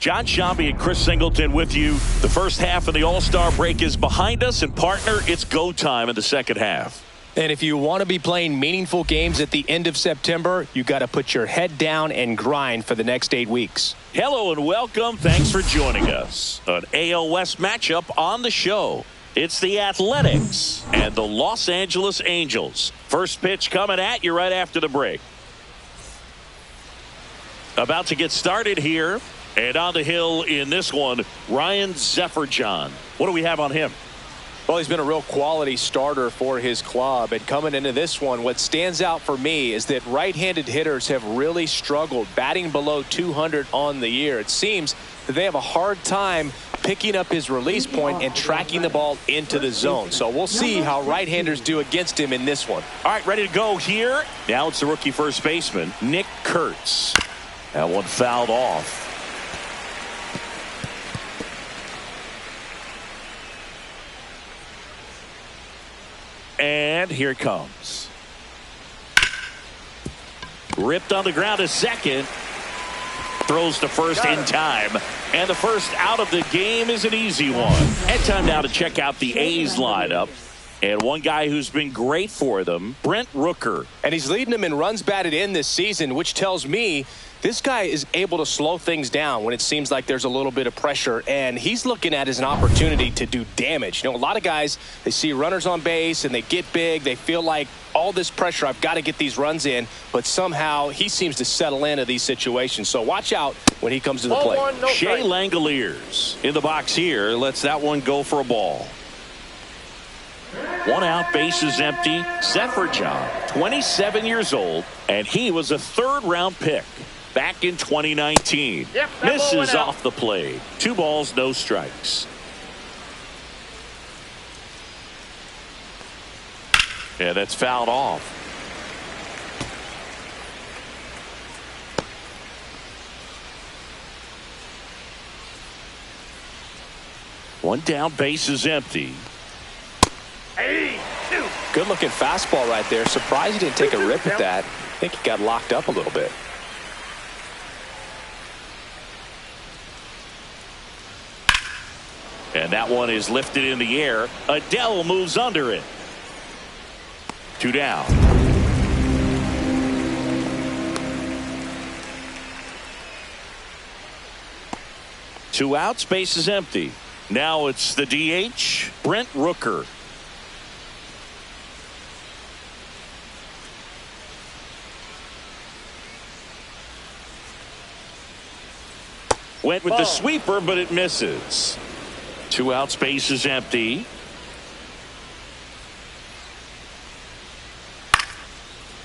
John Shambi and Chris Singleton with you. The first half of the All-Star break is behind us, and partner, it's go time in the second half. And if you want to be playing meaningful games at the end of September, you got to put your head down and grind for the next 8 weeks. Hello and welcome. Thanks for joining us. An AL West matchup on the show. It's the Athletics and the Los Angeles Angels. First pitch coming at you right after the break. About to get started here. And on the hill in this one, Ryan Zefferjon. What do we have on him? Well, he's been a real quality starter for his club. And coming into this one, what stands out for me is that right-handed hitters have really struggled, batting below 200 on the year. It seems that they have a hard time picking up his release point and tracking the ball into the zone. So we'll see how right-handers do against him in this one. All right, ready to go here. Now it's the rookie first baseman, Nick Kurtz. That one fouled off. And here it comes. Ripped on the ground to second. Throws to first in time. And the first out of the game is an easy one. And time now to check out the A's lineup. And one guy who's been great for them, Brent Rooker. And he's leading them in runs batted in this season, which tells me this guy is able to slow things down when it seems like there's a little bit of pressure, and he's looking at it as an opportunity to do damage. You know, a lot of guys, they see runners on base and they get big. They feel like all this pressure, I've got to get these runs in, but somehow he seems to settle into these situations. So watch out when he comes to the plate. Shea Langoliers in the box here. Lets that one go for a ball. One out, bases empty. Zefferjon, 27 years old, and he was a third-round pick back in 2019. Misses off the plate. 2 balls, no strikes. Yeah, that's fouled off. One down, bases empty. Good looking fastball right there. Surprised he didn't take a rip at that. I think he got locked up a little bit. And that one is lifted in the air. Adele moves under it. 2 down. Two outs, base is empty. Now it's the DH, Brent Rooker. Went with the sweeper, but it misses. 2 outs, base is empty.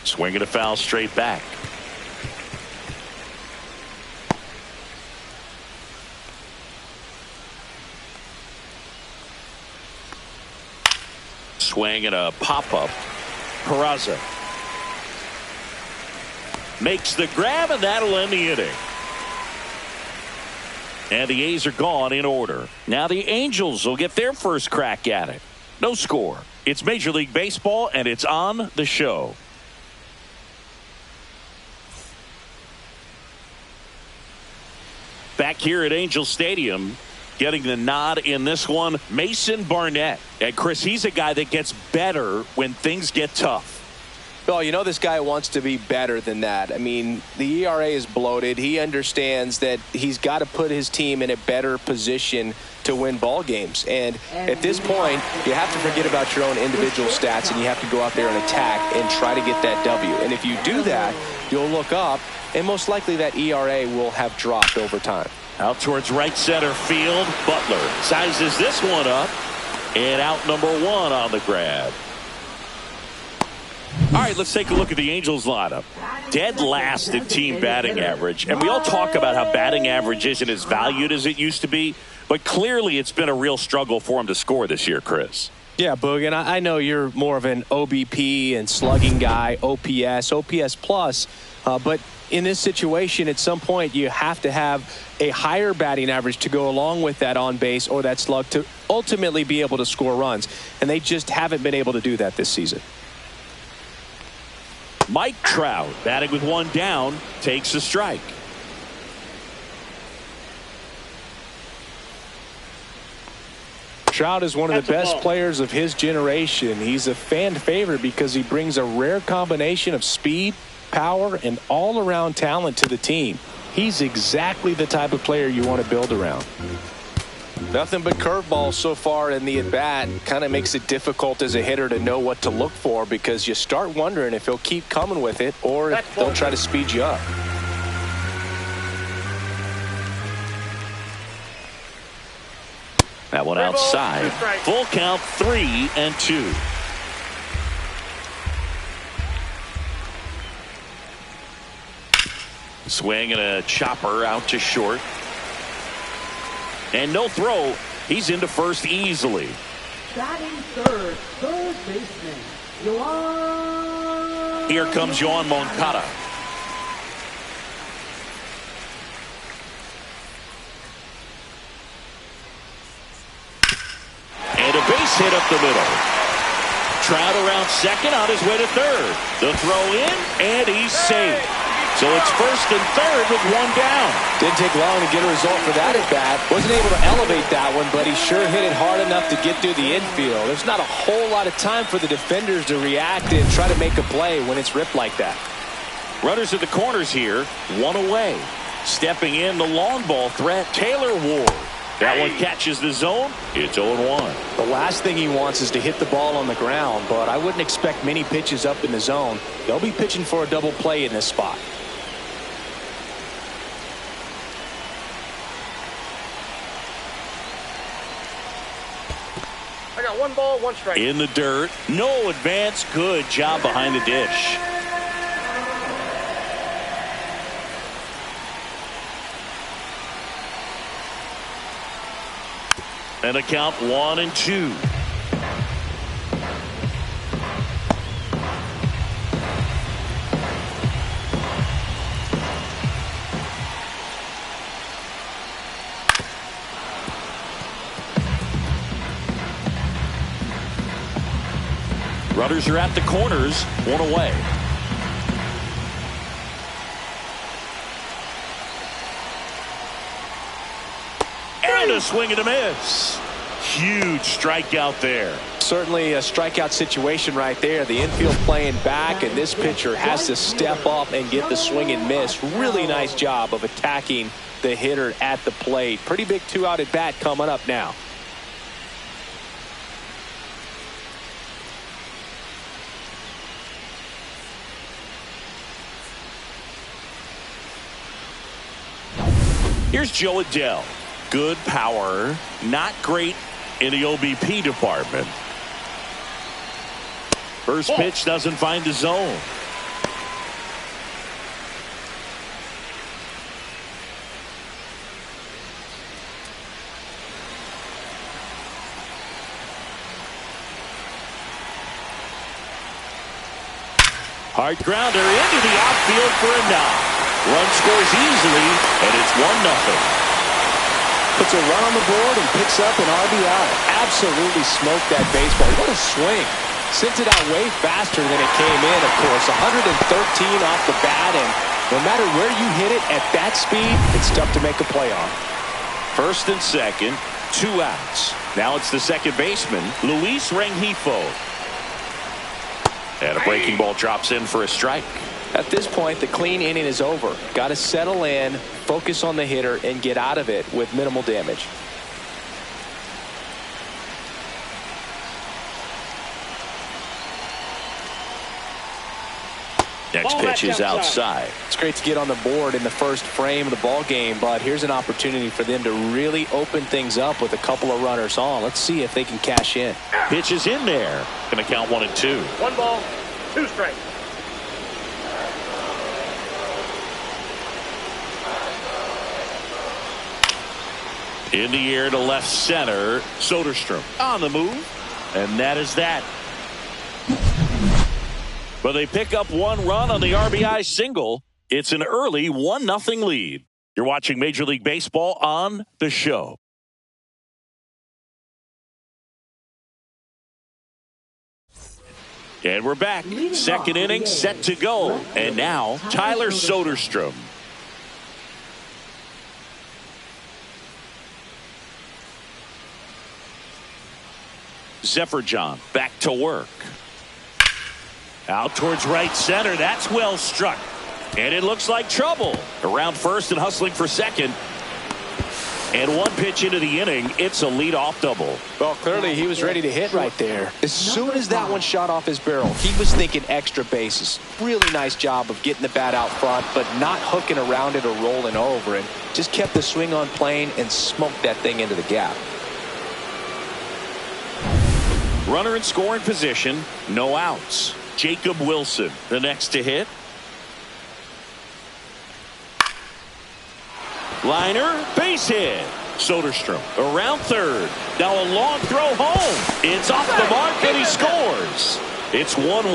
Swinging a foul straight back. Swing and a pop-up. Peraza makes the grab, and that'll end the inning. And the A's are gone in order. Now the Angels will get their first crack at it. No score. It's Major League Baseball, and it's on the show. Back here at Angel Stadium, getting the nod in this one, Mason Barnett. And Chris, he's a guy that gets better when things get tough. Well, you know this guy wants to be better than that. I mean, the ERA is bloated. He understands that he's got to put his team in a better position to win ball games. And at this point, you have to forget about your own individual stats, and you have to go out there and attack and try to get that W. And if you do that, you'll look up, and most likely that ERA will have dropped over time. Out towards right center field. Butler sizes this one up, and out number 1 on the grab. All right, let's take a look at the Angels lineup. Dead last in team batting average. And we all talk about how batting average isn't as valued as it used to be, but clearly it's been a real struggle for him to score this year, Chris. Yeah, Boog, and I know you're more of an OBP and slugging guy, OPS plus, but in this situation, at some point, you have to have a higher batting average to go along with that on base or that slug to ultimately be able to score runs. And they just haven't been able to do that this season. Mike Trout batting with 1 down takes a strike. Trout is one of the best players of his generation. He's a fan favorite because he brings a rare combination of speed, power, and all-around talent to the team. He's exactly the type of player you want to build around. Nothing but curveballs so far in the at-bat. Kind of makes it difficult as a hitter to know what to look for because you start wondering if he'll keep coming with it or if they'll try to speed you up. That one outside. Full count, 3-2. Swing and a chopper out to short. And no throw. He's into first easily. Batting third baseman, Yoan. Here comes Yoan Moncada. And a base hit up the middle. Trout around second, on his way to third. The throw in, and he's safe. So it's first and third with one down. Didn't take long to get a result for that at bat. Wasn't able to elevate that one, but he sure hit it hard enough to get through the infield. There's not a whole lot of time for the defenders to react and try to make a play when it's ripped like that. Runners at the corners here, one away. Stepping in, the long ball threat, Taylor Ward. That one catches the zone. It's 0-1. The last thing he wants is to hit the ball on the ground, but I wouldn't expect many pitches up in the zone. They'll be pitching for a double play in this spot. I got 1 ball, 1 strike. In the dirt, no advance. Good job behind the dish. And a count 1-2. Runners are at the corners, one away. And a swing and a miss. Huge strikeout there. Certainly a strikeout situation right there. The infield playing back, and this pitcher has to step up and get the swing and miss. Really nice job of attacking the hitter at the plate. Pretty big 2-out at bat coming up now. Here's Joe Adele. Good power, not great in the OBP department. First pitch doesn't find the zone. Hard grounder into the outfield for a knock. Run scores easily, and it's 1-0. Puts a run on the board and picks up an RBI. Absolutely smoked that baseball. What a swing. Sent it out way faster than it came in, of course. 113 off the bat, and no matter where you hit it at that speed, it's tough to make a play on. First and second, 2 outs. Now it's the second baseman, Luis Rengifo. And a breaking ball drops in for a strike. At this point, the clean inning is over. Got to settle in, focus on the hitter, and get out of it with minimal damage. Next pitch is outside. It's great to get on the board in the first frame of the ball game, but here's an opportunity for them to really open things up with a couple of runners on. Let's see if they can cash in. Pitch is in there. Going to count 1-2. 1 ball, 2 strikes. In the air to left center, Soderstrom on the move, and that is that. But they pick up 1 run on the RBI single. It's an early 1-0 lead. You're watching Major League Baseball on The Show. And we're back. Second inning set to go. And now Tyler Soderstrom. Zefferjon back to work. Out towards right center. That's well struck. And it looks like trouble. Around first and hustling for second. And one pitch into the inning. It's a leadoff double. Well, clearly he was ready to hit right there. As soon as that one shot off his barrel, he was thinking extra bases. Really nice job of getting the bat out front, but not hooking around it or rolling over it. Just kept the swing on plane and smoked that thing into the gap. Runner in scoring position. No outs. Jacob Wilson, the next to hit. Liner, base hit. Soderstrom around third. Now a long throw home. It's off the mark and he scores. It's 1-1.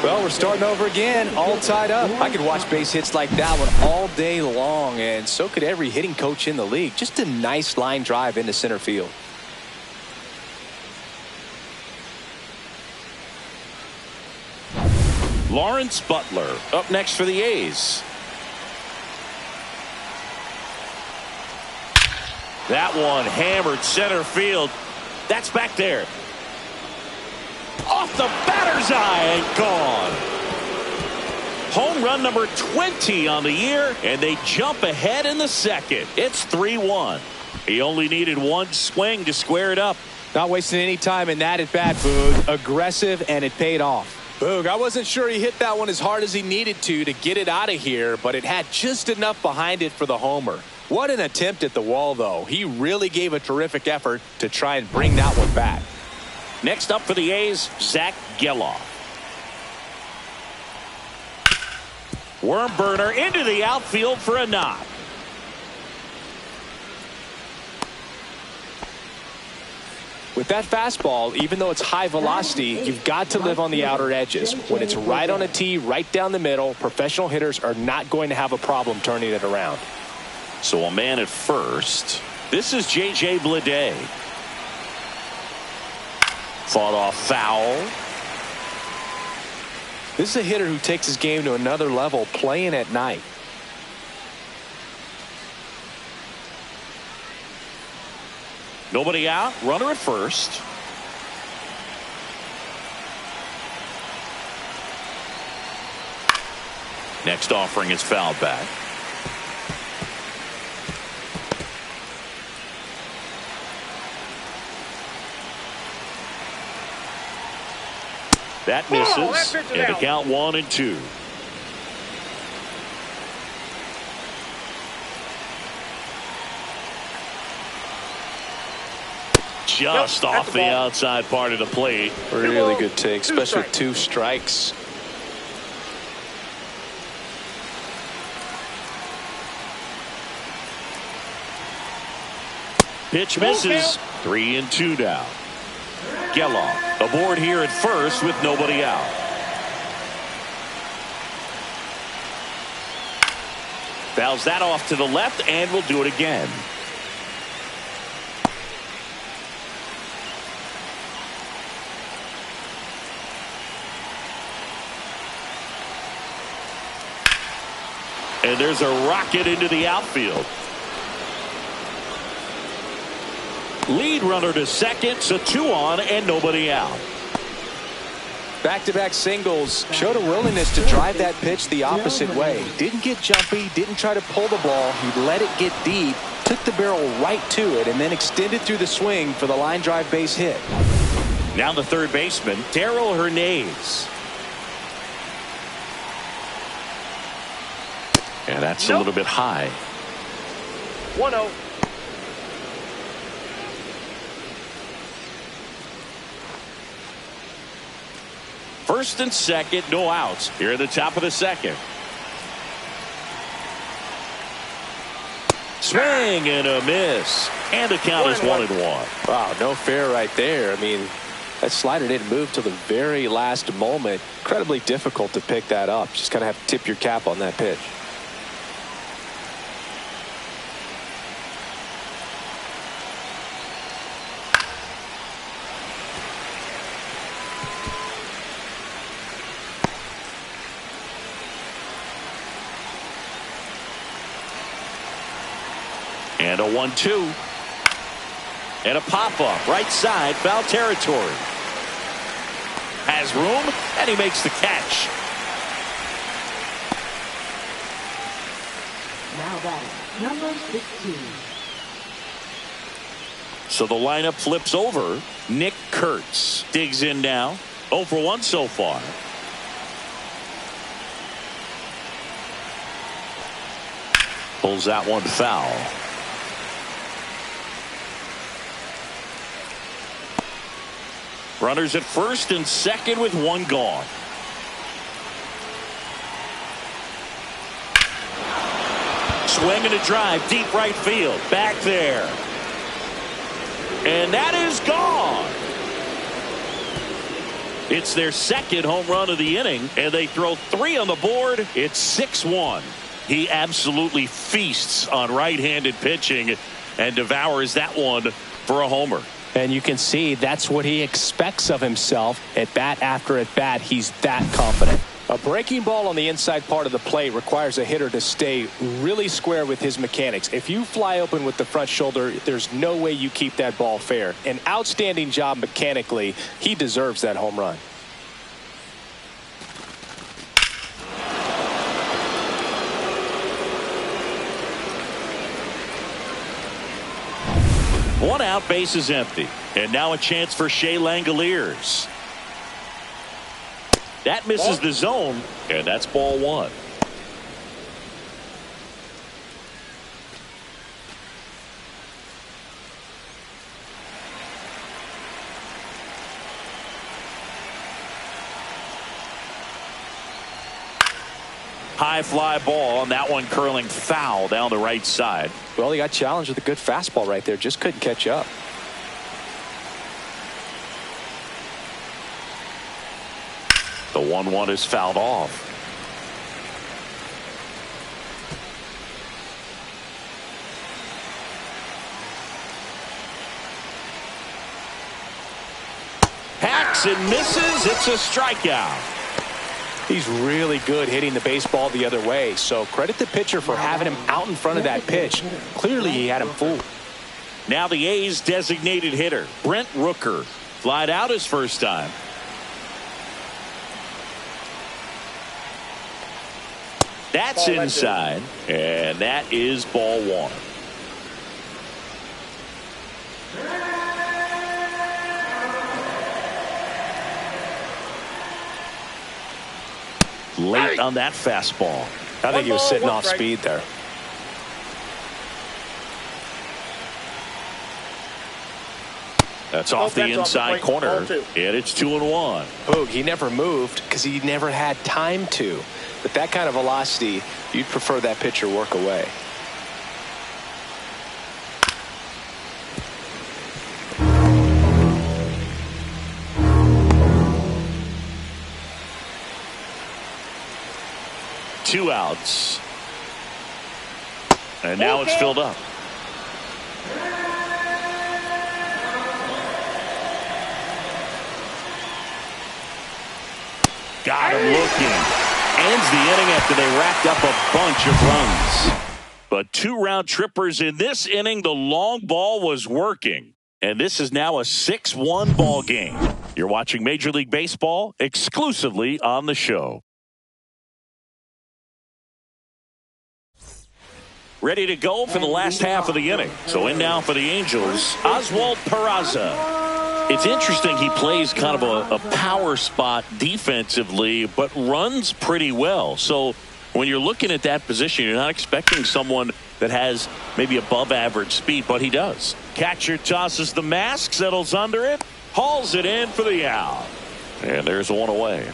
Well, we're starting over again, all tied up. I could watch base hits like that one all day long, and so could every hitting coach in the league. Just a nice line drive into center field. Lawrence Butler up next for the A's. That one hammered center field. That's back there. Off the batter's eye and gone. Home run number 20 on the year, and they jump ahead in the second. It's 3-1. He only needed one swing to square it up. Not wasting any time in that at bat, Boog. Aggressive, and it paid off. Boog, I wasn't sure he hit that one as hard as he needed to get it out of here, but it had just enough behind it for the homer. What an attempt at the wall, though. He really gave a terrific effort to try and bring that one back. Next up for the A's, Zach Geloff. Worm burner into the outfield for a knock. With that fastball, even though it's high velocity, you've got to live on the outer edges. When it's right on a tee, right down the middle, professional hitters are not going to have a problem turning it around. So a man at first. This is J.J. Bleday. Fought off foul. This is a hitter who takes his game to another level playing at night. Nobody out. Runner at first. Next offering is fouled back. That misses. And the count 1-2. Just off the outside part of the plate. Really good take, especially with 2 strikes. Pitch misses. 3-2 now. Geloff aboard here at first with nobody out. Fouls that off to the left and will do it again. And there's a rocket into the outfield. Lead runner to second, so 2 on and nobody out. Back-to-back singles. Showed a willingness to drive that pitch the opposite way. Didn't get jumpy, didn't try to pull the ball. He let it get deep, took the barrel right to it, and then extended through the swing for the line drive base hit. Now the third baseman, Darrell Hernandez. And that's a little bit high. 1-0. First and second, no outs here at the top of the second. Swing and a miss. And the count is 1-1. Wow, no fair right there. I mean, that slider didn't move till the very last moment. Incredibly difficult to pick that up. Just kind of have to tip your cap on that pitch. And a 1-2. And a pop-up right side, foul territory. Has room, and he makes the catch. Now batting, number 16. So the lineup flips over. Nick Kurtz digs in now. 0 for 1 so far. Pulls that one foul. Runners at first and second with one gone. Swing and a drive, deep right field. Back there. And that is gone. It's their second home run of the inning, and they throw 3 on the board. It's 6-1. He absolutely feasts on right-handed pitching and devours that one for a homer. And you can see that's what he expects of himself. At bat after at bat, he's that confident. A breaking ball on the inside part of the plate requires a hitter to stay really square with his mechanics. If you fly open with the front shoulder, there's no way you keep that ball fair. An outstanding job mechanically. He deserves that home run. One out, base is empty. And now a chance for Shea Langoliers. That misses the zone, and that's ball 1. High fly ball, and that one curling foul down the right side. Well, he got challenged with a good fastball right there. Just couldn't catch up. The 1-1 is fouled off. Hacks and misses. It's a strikeout. He's really good hitting the baseball the other way. So credit the pitcher for having him out in front of that pitch. Clearly he had him fooled. Now the A's designated hitter, Brent Rooker, flied out his first time. That's inside, and that is ball 1. Late on that fastball. I think he was sitting off speed there. That's off the inside corner, and it's 2-1. Boog, he never moved because he never had time to. With that kind of velocity, you'd prefer that pitcher work away. Two outs. And now it's filled up. Got him looking. Ends the inning after they racked up a bunch of runs. But 2 round trippers in this inning. The long ball was working. And this is now a 6-1 ball game. You're watching Major League Baseball exclusively on the show. Ready to go for the last half of the inning. So in now for the Angels, Oswald Peraza. It's interesting, he plays kind of a power spot defensively, but runs pretty well. So when you're looking at that position, you're not expecting someone that has maybe above average speed, but he does. Catcher tosses the mask, settles under it, hauls it in for the out. And there's one away.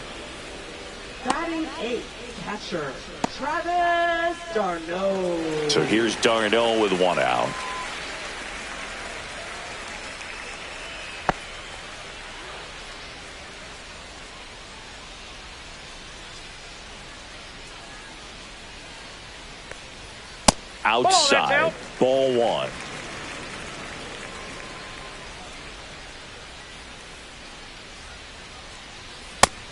Batting 8, catcher Travis d'Arnaud. So here's d'Arnaud with 1 out. Outside, ball 1.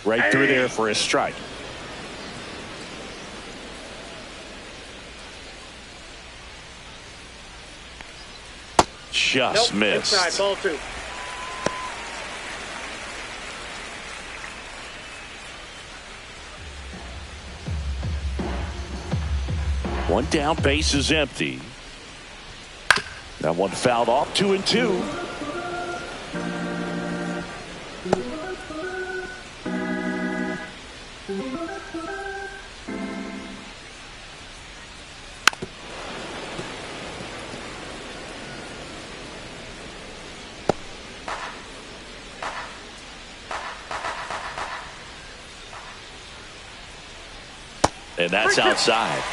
Right through there for a strike. just missed. Inside, ball 2. One down, base is empty. That one fouled off, 2-2. And that's outside.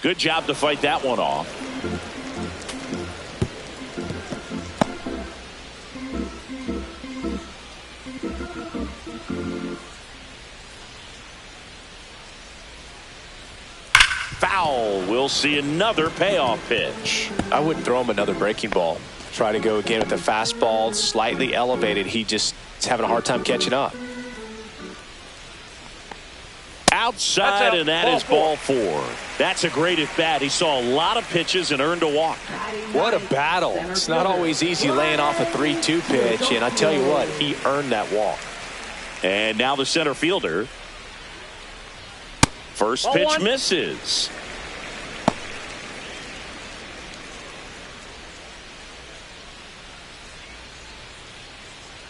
Good job to fight that one off. Foul. We'll see another payoff pitch. I wouldn't throw him another breaking ball. Try to go again with the fastball, slightly elevated. He just is having a hard time catching up. Outside, and that is ball 4. That's a great at bat. He saw a lot of pitches and earned a walk. What a battle. It's not always easy laying off a 3-2 pitch, and I tell you what, he earned that walk. And now the center fielder. First pitch misses.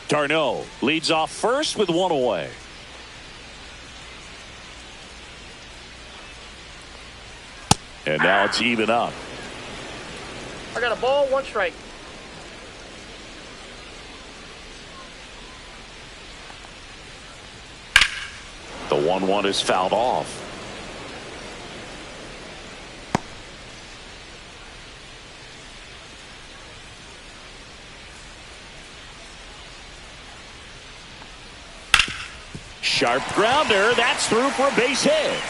Darno leads off first with one away. And now it's even up. I got a ball, 1 strike. The 1-1 is fouled off. Sharp grounder. That's through for a base hit.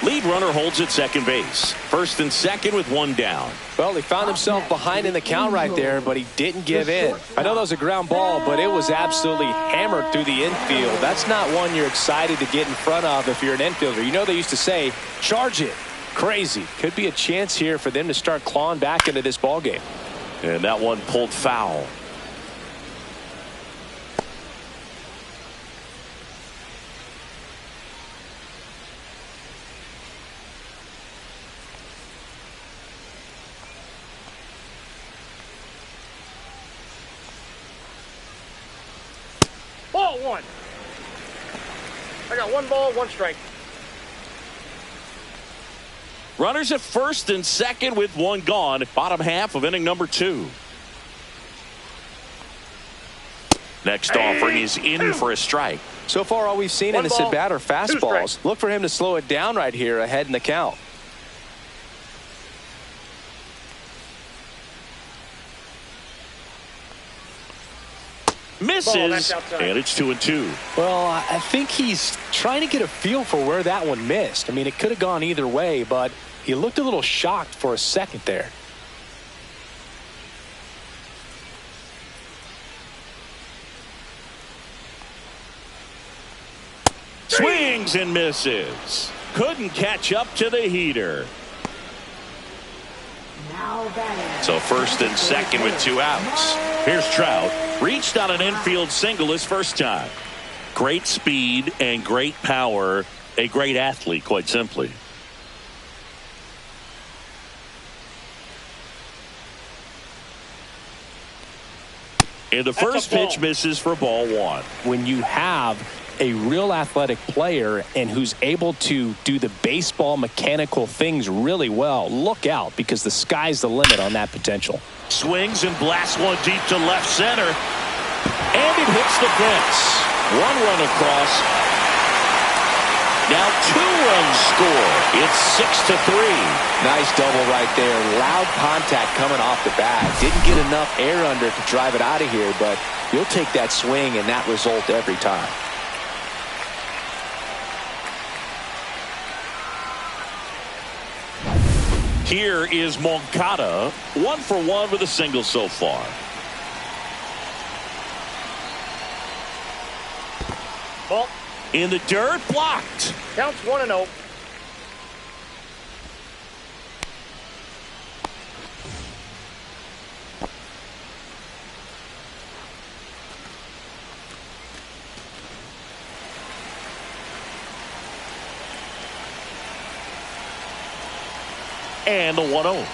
Lead runner holds at second base. First and second with one down. Well, he found himself behind in the count right there, but he didn't give in. I know that was a ground ball, but it was absolutely hammered through the infield. That's not one you're excited to get in front of if you're an infielder. You know they used to say, charge it. Crazy. Could be a chance here for them to start clawing back into this ball game. And that one pulled foul. Ball 1. I got 1 ball, 1 strike. Runners at first and second with one gone. Bottom half of inning number 2. Next offering is in for a strike. So far, all we've seen in this at bat are fastballs. Look for him to slow it down right here ahead in the count. Misses, and it's 2-2. Well, I think he's trying to get a feel for where that one missed. I mean, it could have gone either way, but he looked a little shocked for a second there. Swings and misses. Couldn't catch up to the heater. So first and second with 2 outs. Here's Trout. Reached on an infield single his first time. Great speed and great power. A great athlete, quite simply. And the first pitch misses for ball 1. When you have a real athletic player and who's able to do the baseball mechanical things really well, look out, because the sky's the limit on that potential. Swings and blasts one deep to left center. And it hits the fence. 1 run across. Now 2 runs score. It's 6-3. Nice double right there. Loud contact coming off the bat. Didn't get enough air under it to drive it out of here, but you'll take that swing and that result every time. Here is Moncada, 1 for 1 with a single so far. Ball. in the dirt, blocked. Counts 1-0. And the 1-0.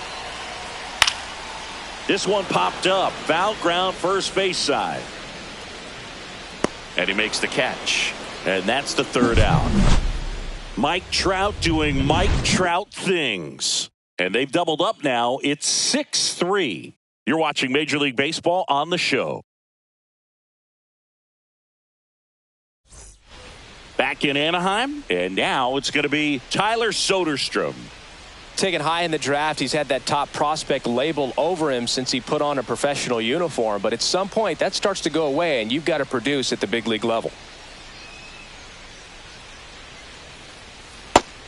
This one popped up. Foul ground, first base side. And he makes the catch. And that's the third out. Mike Trout doing Mike Trout things. And they've doubled up now. It's 6-3. You're watching Major League Baseball on the show. Back in Anaheim. And now it's going to be Tyler Soderstrom. Taken high in the draft, he's had that top prospect label over him since he put on a professional uniform. But at some point, that starts to go away, and you've got to produce at the big league level.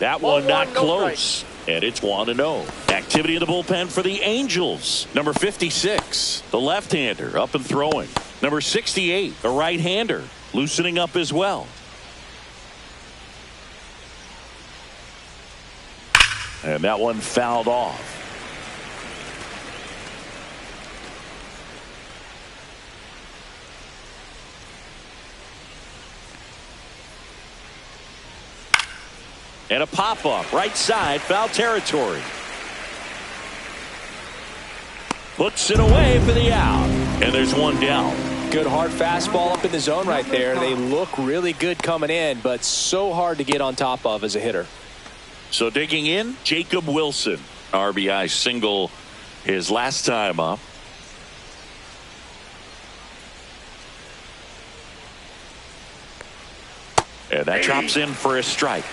That one not close. And it's 1-0. Activity in the bullpen for the Angels. Number 56, the left-hander, up and throwing. Number 68, the right-hander, loosening up as well. And that one fouled off. And a pop-up, right side, foul territory. Puts it away for the out. And there's one down. Good hard fastball up in the zone right there. They look really good coming in, but so hard to get on top of as a hitter. So digging in, Jacob Wilson. RBI single his last time up. And that drops in for a strike.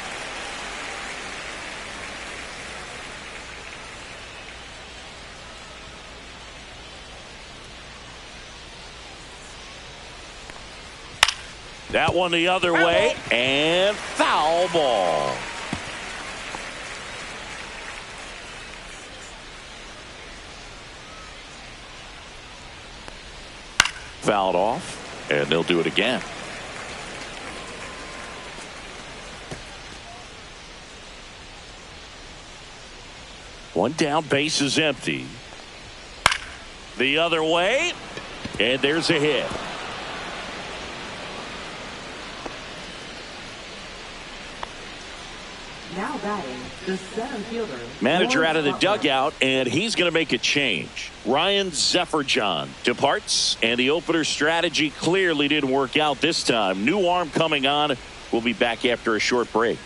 That one the other way, and foul ball. Fouled off, and they'll do it again. One down, base is empty. The other way, and there's a hit. Now batting, the center fielder. Manager out of the dugout, and he's going to make a change. Ryan Zefferjohn departs, and the opener strategy clearly didn't work out this time. New arm coming on. We'll be back after a short break.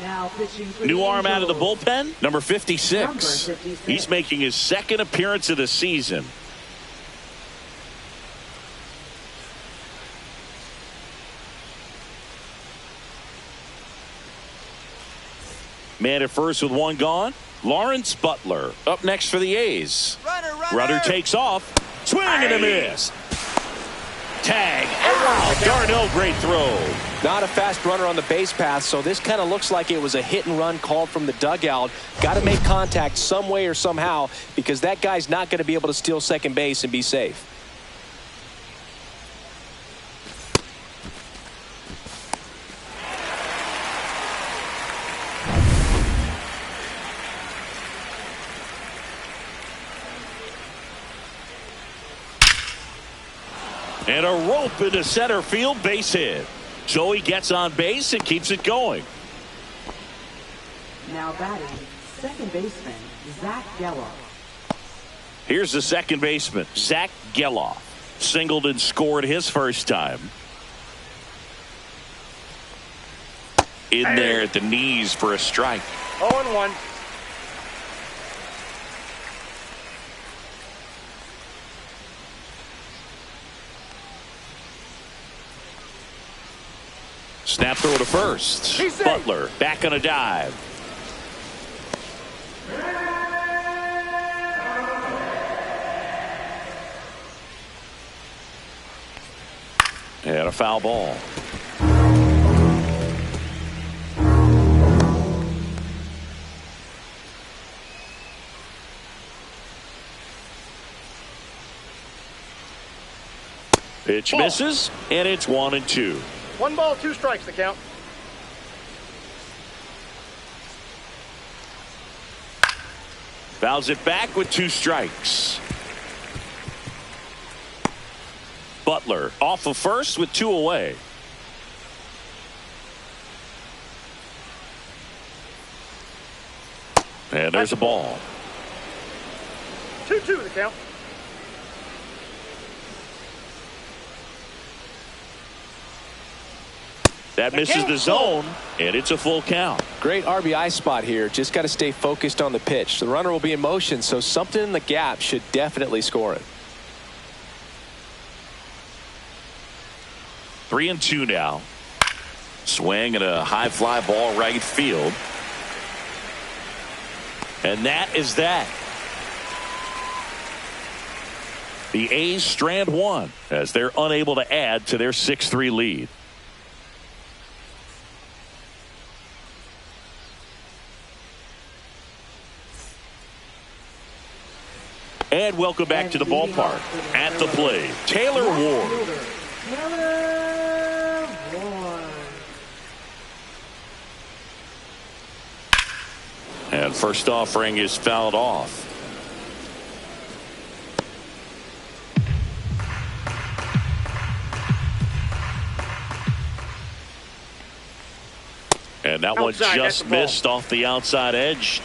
Now pitching for New the arm out of the Angels. bullpen, number 56. Number 56. He's making his second appearance of the season. Man at first with one gone. Lawrence Butler up next for the A's. Runner takes off. Swing and a miss. Tag. Ow, Darnell, great throw. Not a fast runner on the base path, so this kind of looks like it was a hit and run called from the dugout. Got to make contact some way or somehow, because that guy's not going to be able to steal second base and be safe. And a rope into center field, base hit. So he gets on base and keeps it going. Now batting, second baseman, Zach Geloff. Here's the second baseman, Zach Geloff. Singled and scored his first time. In there at the knees for a strike. 0-1. Snap throw to first. Butler back on a dive. And a foul ball. Pitch misses, and it's 1-2. 1 ball, 2 strikes the count. Fouls it back with 2 strikes. Butler off of first with 2 away. And there's a ball. 2-2 the count. That misses the zone, and it's a full count. Great RBI spot here. Just got to stay focused on the pitch. The runner will be in motion, so something in the gap should definitely score it. 3-2 now. Swing and a high fly ball right field. And that is that. The A's strand 1 as they're unable to add to their 6-3 lead. And welcome back to the ballpark. At the plate, Taylor Ward. And first offering is fouled off. And that one just missed off the outside edge.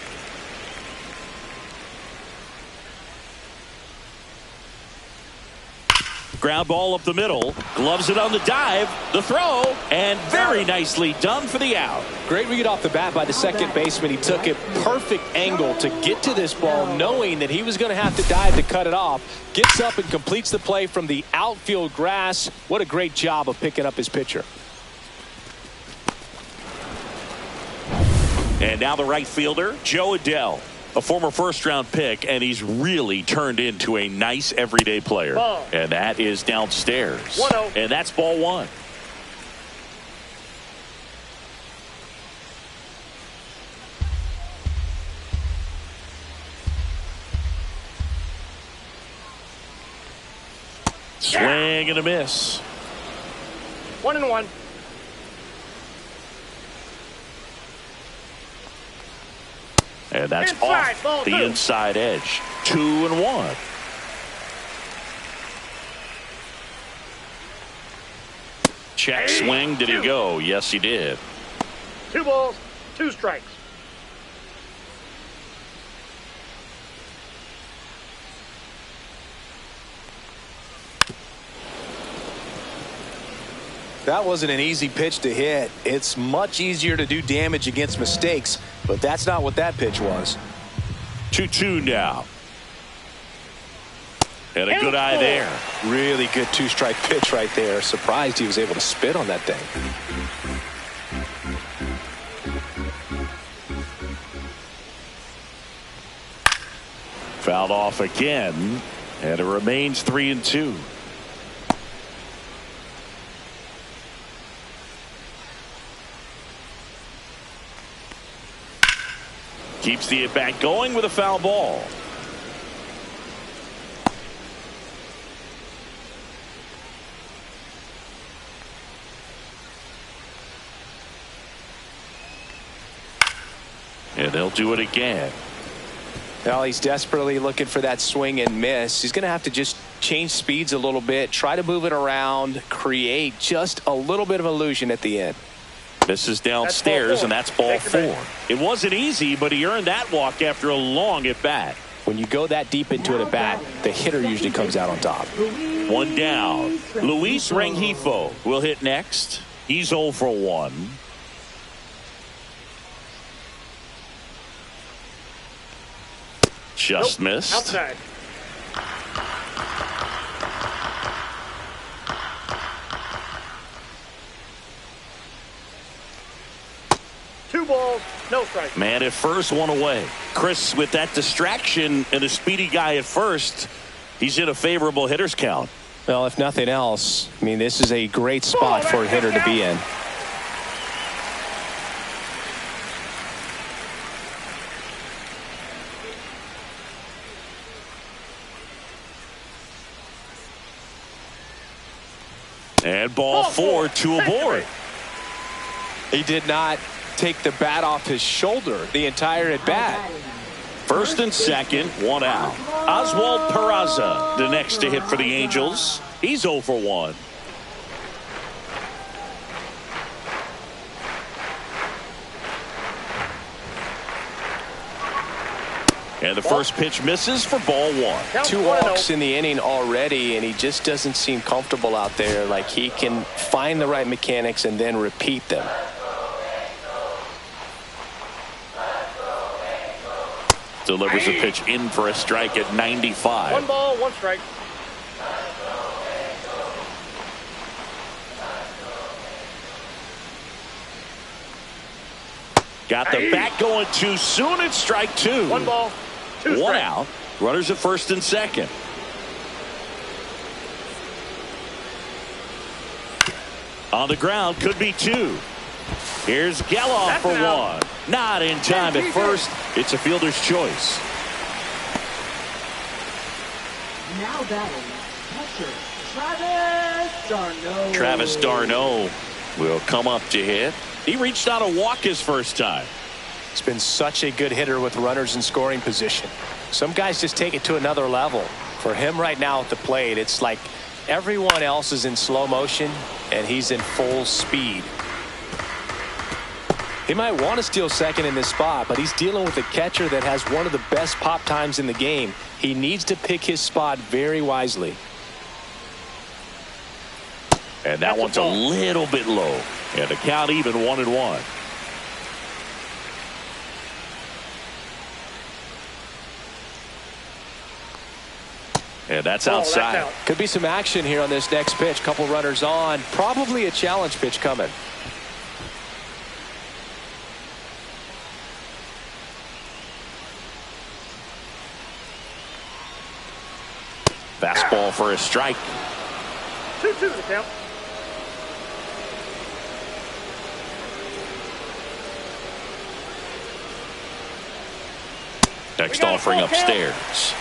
Ground ball up the middle. Gloves it on the dive. The throw. And very nicely done for the out. Great read off the bat by the second baseman. He took a perfect angle to get to this ball, knowing that he was going to have to dive to cut it off. Gets up and completes the play from the outfield grass. What a great job of picking up his pitcher. And now the right fielder, Joe Adell. A former first-round pick, and he's really turned into a nice everyday player. Ball. And that is downstairs. 1-0. And that's ball 1. Swing and a miss. 1-1. And that's Inside, off ball the 2. inside edge. 2-1. Check swing. Did he go? Yes, he did. 2 balls, 2 strikes. That wasn't an easy pitch to hit. It's much easier to do damage against mistakes, but that's not what that pitch was. 2-2 now. And a good eye there. Really good 2-strike pitch right there. Surprised he was able to spit on that thing. Fouled off again, and it remains 3-2. Keeps the at-bat going with a foul ball. And they'll do it again. Well, he's desperately looking for that swing and miss. He's going to have to just change speeds a little bit, try to move it around, create just a little bit of illusion at the end. This is downstairs, and that's ball 4. It wasn't easy, but he earned that walk after a long at-bat. When you go that deep into an at-bat, the hitter usually comes out on top. 1 down. Luis Rengifo will hit next. He's 0 for 1. Just missed. Outside. Two balls, no strike. Man at first, 1 away. Chris, with that distraction and a speedy guy at first, he's in a favorable hitter's count. Well, if nothing else, I mean, this is a great spot for a hitter to be in. And ball 4, 2 aboard. He did not take the bat off his shoulder the entire at bat. First and second, 1 out. Oswald Peraza, the next to hit for the Angels. He's 0 for 1. And the first pitch misses for ball 1. 2 walks in the inning already, and he just doesn't seem comfortable out there. Like he can find the right mechanics and then repeat them. Delivers a pitch in for a strike at 95. 1 ball, 1 strike. Got the bat going too soon. It's strike 2. 1 ball, 2 1 strike. out. Runners at first and second. On the ground, could be 2. Here's Geloff That's for an out. 1. Not in time at first. It's a fielder's choice. Now batting, catcher Travis d'Arnaud. Travis d'Arnaud will come up to hit. He reached out a walk his first time. He's been such a good hitter with runners in scoring position. Some guys just take it to another level. For him right now at the plate, it's like everyone else is in slow motion and he's in full speed. He might want to steal second in this spot, but he's dealing with a catcher that has one of the best pop times in the game. He needs to pick his spot very wisely. And that one's a little bit low. And the count even 1-1. And that's outside. That's out. Could be some action here on this next pitch. Couple runners on. Probably a challenge pitch coming. Fastball for a strike. 2-2 the count. Next offering upstairs.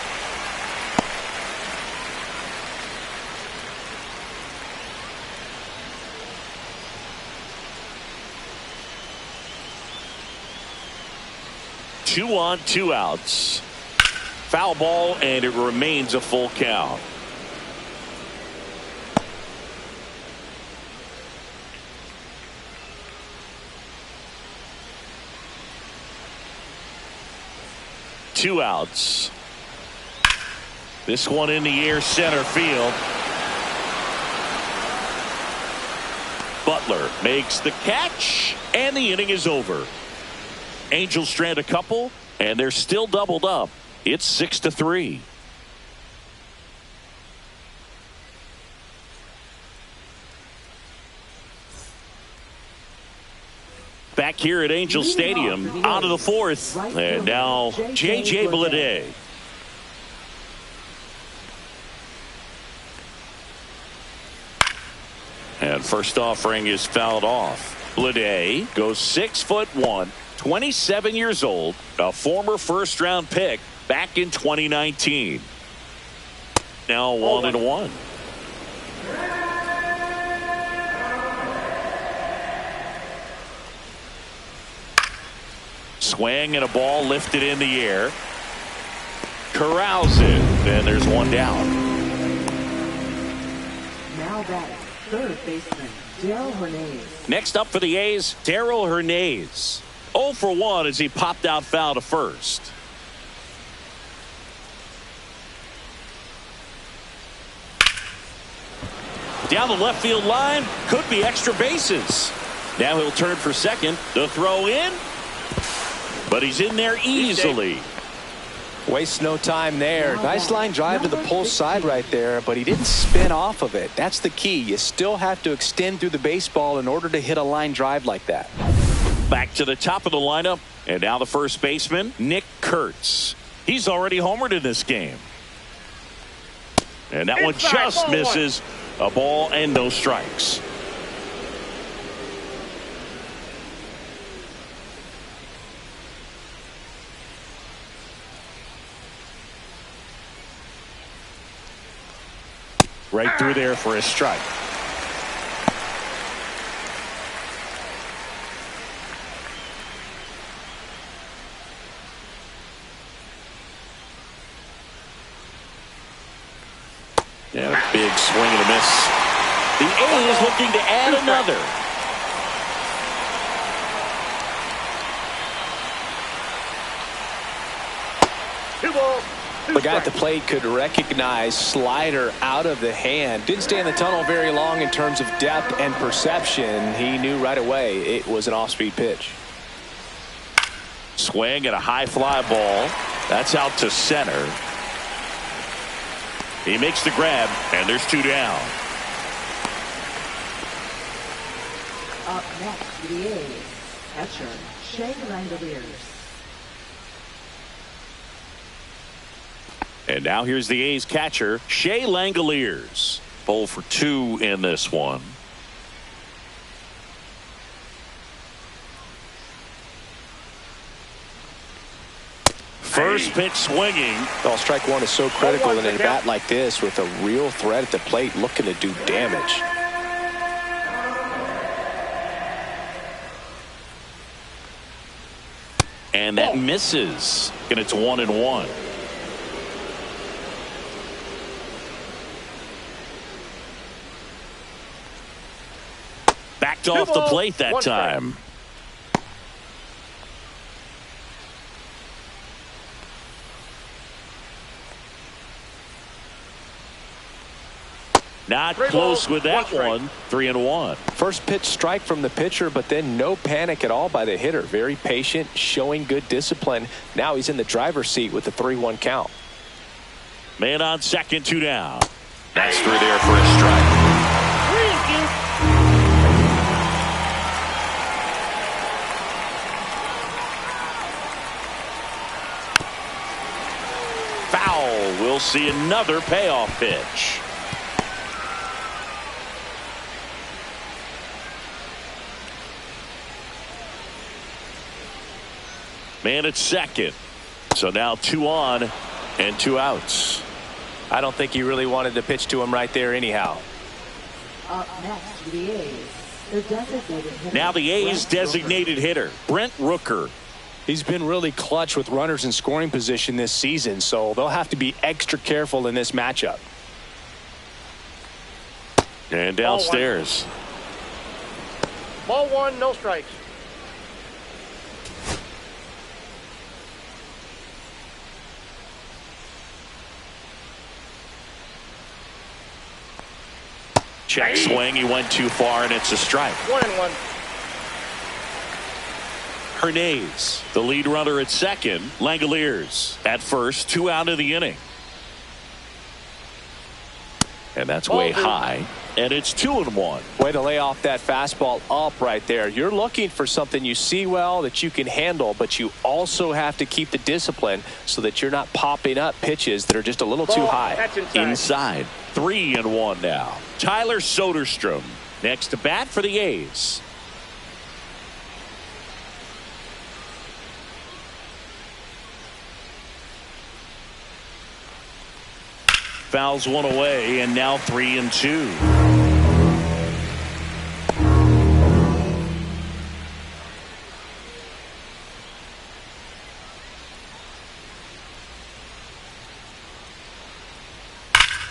Two on, 2 outs. Foul ball, and it remains a full count. Two outs. This one in the air, center field. Butler makes the catch, and the inning is over. Angels strand a couple, and they're still doubled up. It's 6-3. Back here at Angel Stadium, out of the 4th, and now J.J. Bleday. And first offering is fouled off. Bleday goes 6'1", 27 years old, a former first-round pick back in 2019. Now 1-1. Swing and a ball lifted in the air. Corrals it, and there's one down. Now batting, third baseman Darrell Hernandez. Next up for the A's, Darrell Hernandez. 0 for 1 as he popped out foul to first. Down the left field line, could be extra bases. Now he'll turn for second. The throw in, but he's in there easily. Wastes no time there. Nice line drive to the pull side right there, but he didn't spin off of it. That's the key. You still have to extend through the baseball in order to hit a line drive like that. Back to the top of the lineup, and now the first baseman, Nick Kurtz. He's already homered in this game. And that one just misses. A ball and no strikes. Right through there for a strike. Big swing and a miss. The A's looking to add another. The guy at the plate could recognize slider out of the hand. Didn't stay in the tunnel very long in terms of depth and perception. He knew right away it was an off-speed pitch. Swing and a high fly ball. That's out to center. He makes the grab, and there's 2 down. Up next, the A's catcher, Shea Langoliers. And now here's the A's catcher, Shea Langoliers. 0 for 2 in this one. First pitch swinging. Well, strike one is so critical in a bat like this with a real threat at the plate looking to do damage. And that misses. And it's 1-1. Backed off the plate that time. Not close with that one. 3-1. First pitch strike from the pitcher, but then no panic at all by the hitter. Very patient, showing good discipline. Now he's in the driver's seat with the 3-1 count. Man on second, 2 down. That's through there for a strike. Foul. We'll see another payoff pitch. Man at second. So now 2 on and 2 outs. I don't think he really wanted to pitch to him right there anyhow. Up next, the A's. Their designated hitter. Now the A's designated hitter, Brent Rooker. He's been really clutch with runners in scoring position this season, so they'll have to be extra careful in this matchup. And downstairs. Ball 1, no strikes. Check swing. He went too far, and it's a strike. 1-1. Hernandez, the lead runner at second. Langoliers at first. 2 out of the inning. And that's way high. And it's 2-1. Way to lay off that fastball up right there. You're looking for something you see well that you can handle, but you also have to keep the discipline so that you're not popping up pitches that are just a little too high. That's Inside. 3-1 now. Tyler Soderstrom next to bat for the A's. Fouls one away, and now 3-2.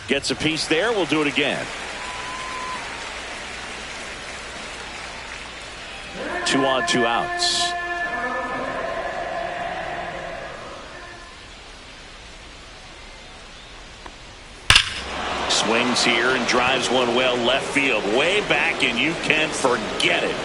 Gets a piece there. We'll do it again. 2 on, 2 outs. Swings here and drives one well left field, way back, and you can forget it.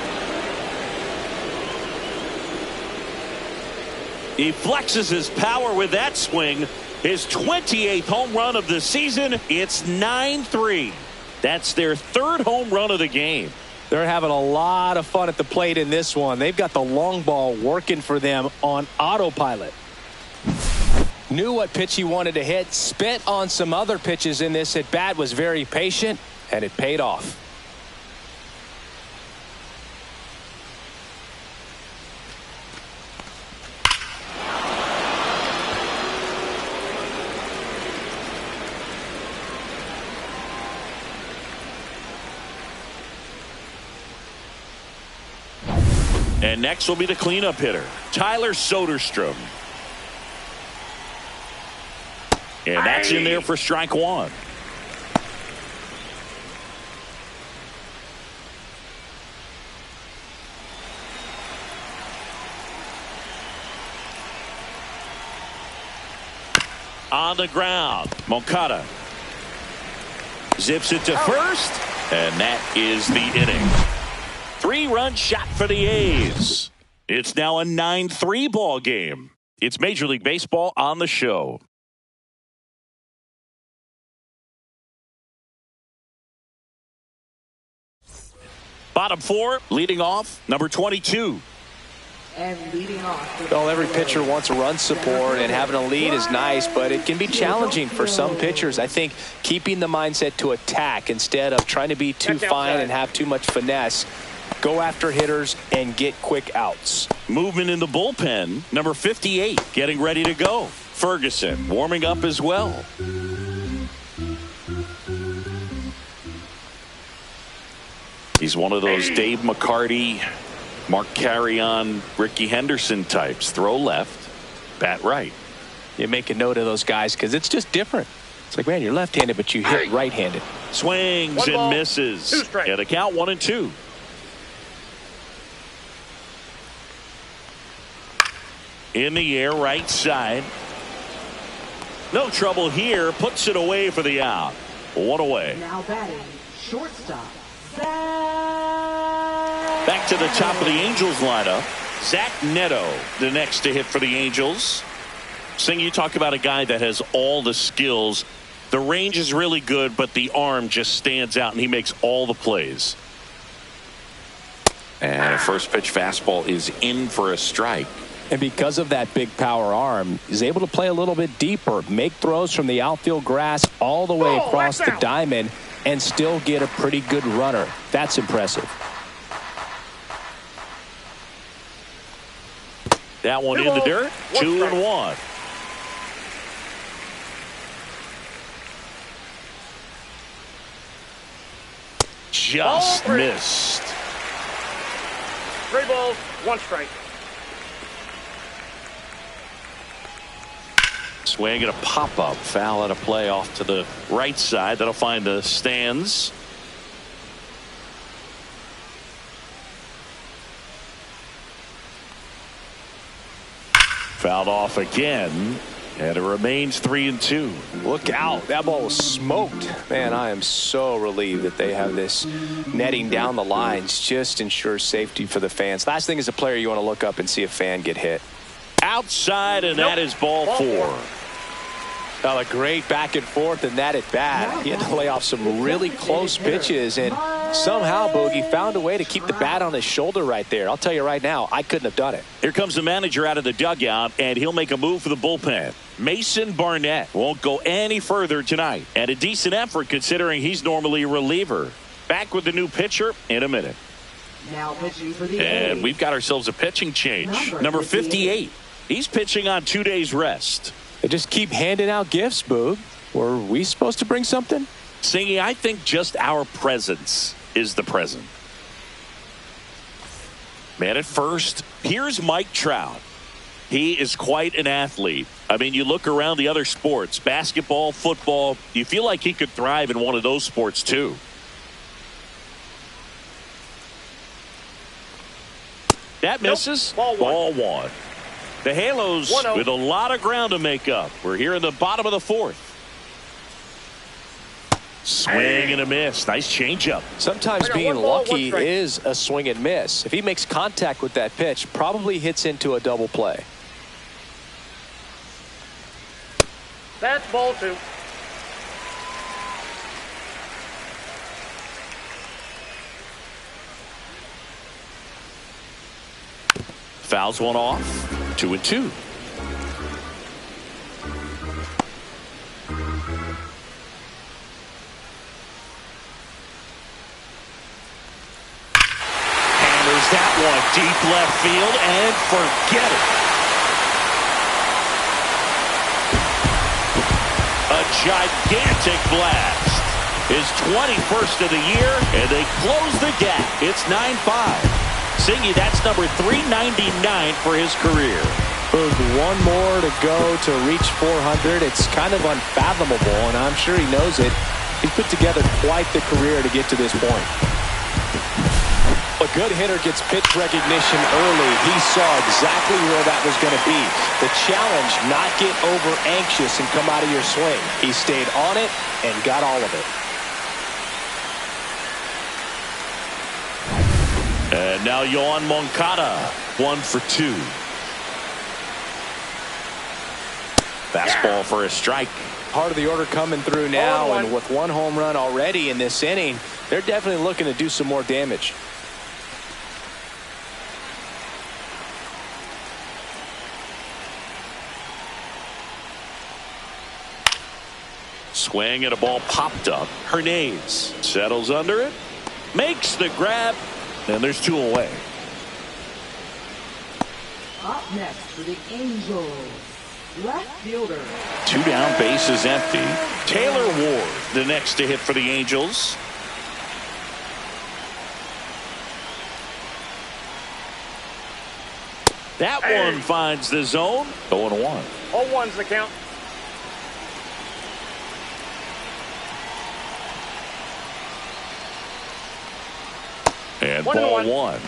He flexes his power with that swing. His 28th home run of the season. It's 9-3. That's their 3rd home run of the game. They're having a lot of fun at the plate in this one. They've got the long ball working for them on autopilot. Knew what pitch he wanted to hit, spit on some other pitches in this at bat, was very patient, and it paid off. And next will be the cleanup hitter, Tyler Soderstrom. And that's in there for strike 1. On the ground, Moncada zips it to first, and that is the inning. 3-run shot for the A's. It's now a 9-3 ball game. It's Major League Baseball on the show. Bottom 4, leading off, number 22. And leading off. Well, every pitcher wants run support, and having a lead is nice, but it can be challenging for some pitchers. I think keeping the mindset to attack instead of trying to be too fine and have too much finesse. Go after hitters and get quick outs. Movement in the bullpen, number 58, getting ready to go. Ferguson warming up as well. He's one of those Dave McCarty, Mark Carrion, Ricky Henderson types. Throw left, bat right. You make a note of those guys because it's just different. It's like, man, you're left-handed, but you hit right-handed. Swings and misses. And a count 1-2. In the air, right side. No trouble here. Puts it away for the out. 1 away. Now batting, shortstop. Back to the top of the Angels lineup. Zach Neto, the next to hit for the Angels. Sing, you talk about a guy that has all the skills. The range is really good, but the arm just stands out, and he makes all the plays. And a first pitch fastball is in for a strike. And because of that big power arm, he's able to play a little bit deeper, make throws from the outfield grass all the way across the diamond, and still get a pretty good runner. That's impressive. That one in the dirt. 2-1. Just missed. 3 balls, 1 strike. Swing and a pop-up. Foul out of play off to the right side. That'll find the stands. Fouled off again. And it remains 3-2. Look out. That ball was smoked. Man, I am so relieved that they have this netting down the lines. Just ensures safety for the fans. Last thing as a player, you want to look up and see a fan get hit. Outside, and that is ball 4. A great back and forth in that at bat. He had to lay off some really close pitches, and somehow Boogie found a way to keep the bat on his shoulder right there. I'll tell you right now, I couldn't have done it. Here comes the manager out of the dugout, and he'll make a move for the bullpen. Mason Barnett won't go any further tonight, and a decent effort considering he's normally a reliever. Back with the new pitcher in a minute. Now pitching for the And A's. we've got ourselves a pitching change. Number 58. He's pitching on 2 days rest. They just keep handing out gifts, Boog. Were we supposed to bring something? Singy, I think just our presence is the present. Man at first, here's Mike Trout. He is quite an athlete. I mean, you look around the other sports, basketball, football, you feel like he could thrive in one of those sports too. That misses. Ball 1. The Halos with a lot of ground to make up. We're here in the bottom of the 4th. Swing and a miss. Nice changeup. Sometimes being lucky is a swing and miss. If he makes contact with that pitch, probably hits into a double play. That's ball 2. Fouls one off. 2-2. Hammers that one deep left field and forget it. A gigantic blast. His 21st of the year, and they close the gap. It's 9-5. Singy, that's number 399 for his career. One more to go to reach 400. It's kind of unfathomable, and I'm sure he knows it. He's put together quite the career to get to this point. A good hitter gets pitch recognition early. He saw exactly where that was going to be. The challenge, not get over anxious and come out of your swing. He stayed on it and got all of it. And now Yoan Moncada, 1 for 2. Fastball for a strike. Part of the order coming through now, and with 1 home run already in this inning, they're definitely looking to do some more damage. Swing and a ball popped up. Hernandez settles under it, makes the grab, and there's 2 away. Up next for the Angels, left fielder. 2 down, bases empty. Taylor Ward, the next to hit for the Angels. That one finds the zone. 0-1. 0-1's the count. And ball 1.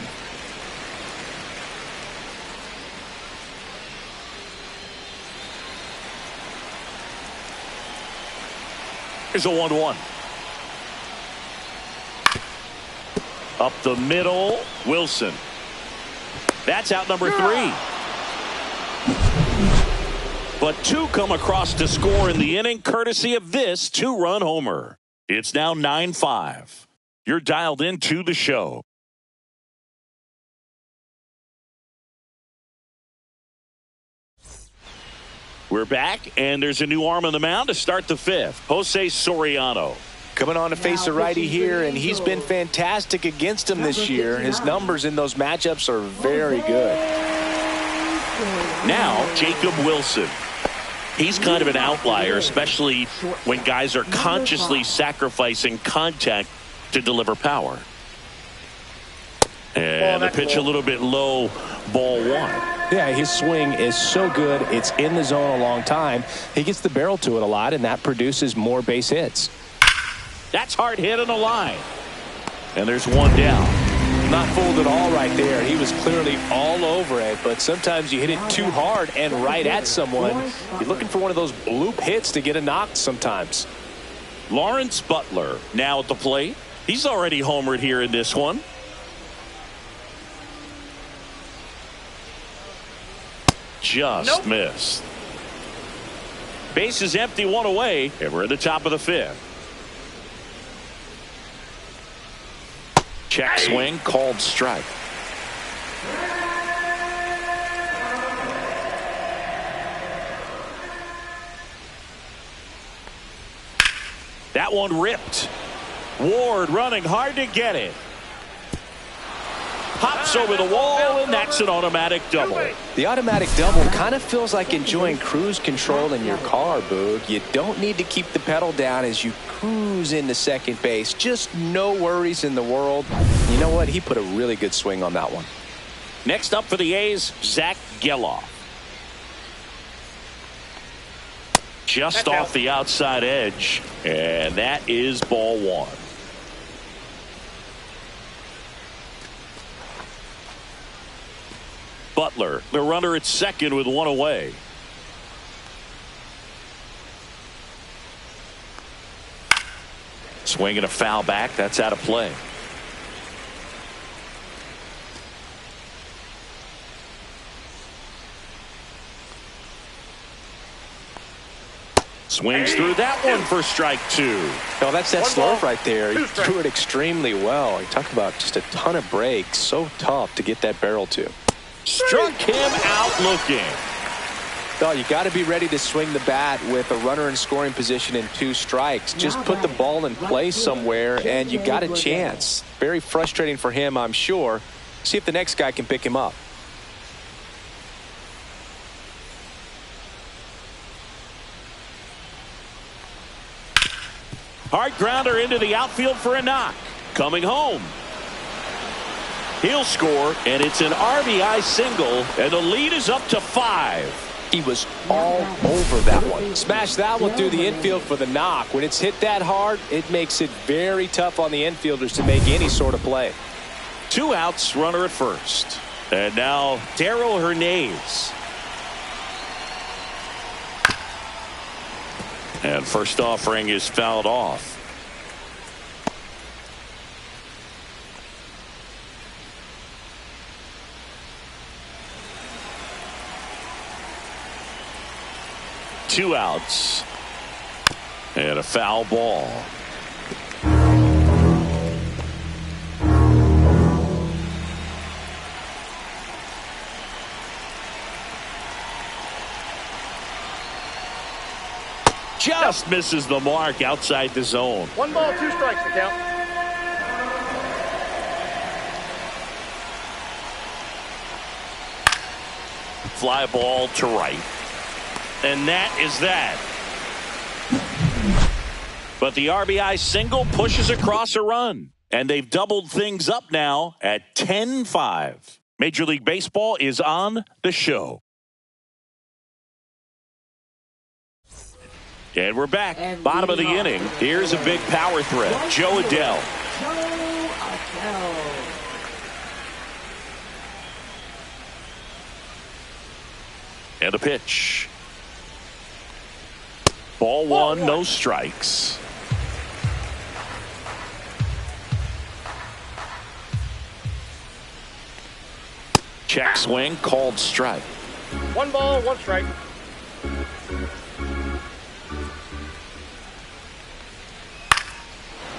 Here's a 1-1. Up the middle, Wilson. That's out number 3. But 2 come across to score in the inning, courtesy of this 2-run homer. It's now 9-5. You're dialed into the show. We're back, and there's a new arm on the mound to start the 5th. Jose Soriano. Coming on to face a righty here, and he's been fantastic against him this year. His numbers in those matchups are very good. Now, Jacob Wilson. He's kind of an outlier, especially when guys are consciously sacrificing contact to deliver power. And the pitch a little bit low, ball 1. Yeah, his swing is so good. It's in the zone a long time. He gets the barrel to it a lot, and that produces more base hits. That's hard hit on the line. And there's 1 down. Not fooled at all right there. He was clearly all over it, but sometimes you hit it too hard and right at someone. You're looking for one of those bloop hits to get a knock sometimes. Lawrence Butler now at the plate. He's already homered here in this one. Just missed. Base is empty, 1 away, and we're at the top of the 5th. Check swing, called strike. That one ripped. Ward running hard to get it. Pops over the wall, and that's an automatic double. The automatic double kind of feels like enjoying cruise control in your car, Boog. You don't need to keep the pedal down as you cruise into second base. Just no worries in the world. You know what? He put a really good swing on that one. Next up for the A's, Zach Geloff. Just off the outside edge, and that is ball 1. Butler, the runner at second with 1 away. Swing and a foul back. That's out of play. Swings through that one for strike 2. No, that's that slurve right there. He threw it extremely well. You talk about just a ton of breaks. So tough to get that barrel to. Struck him out looking. No, you got to be ready to swing the bat with a runner in scoring position and 2 strikes. Just put the ball in play somewhere, and you got a chance. Very frustrating for him, I'm sure. See if the next guy can pick him up. Hard grounder into the outfield for a knock. Coming home. He'll score, and it's an RBI single, and the lead is up to 5. He was all over that one. Smashed that one through the infield for the knock. When it's hit that hard, it makes it very tough on the infielders to make any sort of play. 2 outs, runner at first. And now Darryl Hernandez. And first offering is fouled off. Two outs. And a foul ball. Just misses the mark outside the zone. 1 ball, 2 strikes to count. Fly ball to right. And that is that. But the RBI single pushes across a run. And they've doubled things up now at 10-5. Major League Baseball is on the show. And we're back. And Bottom of the inning. Here's a big power threat. Joe Adell. And a pitch. Ball 1, no strikes. Check swing, called strike. 1 ball, 1 strike.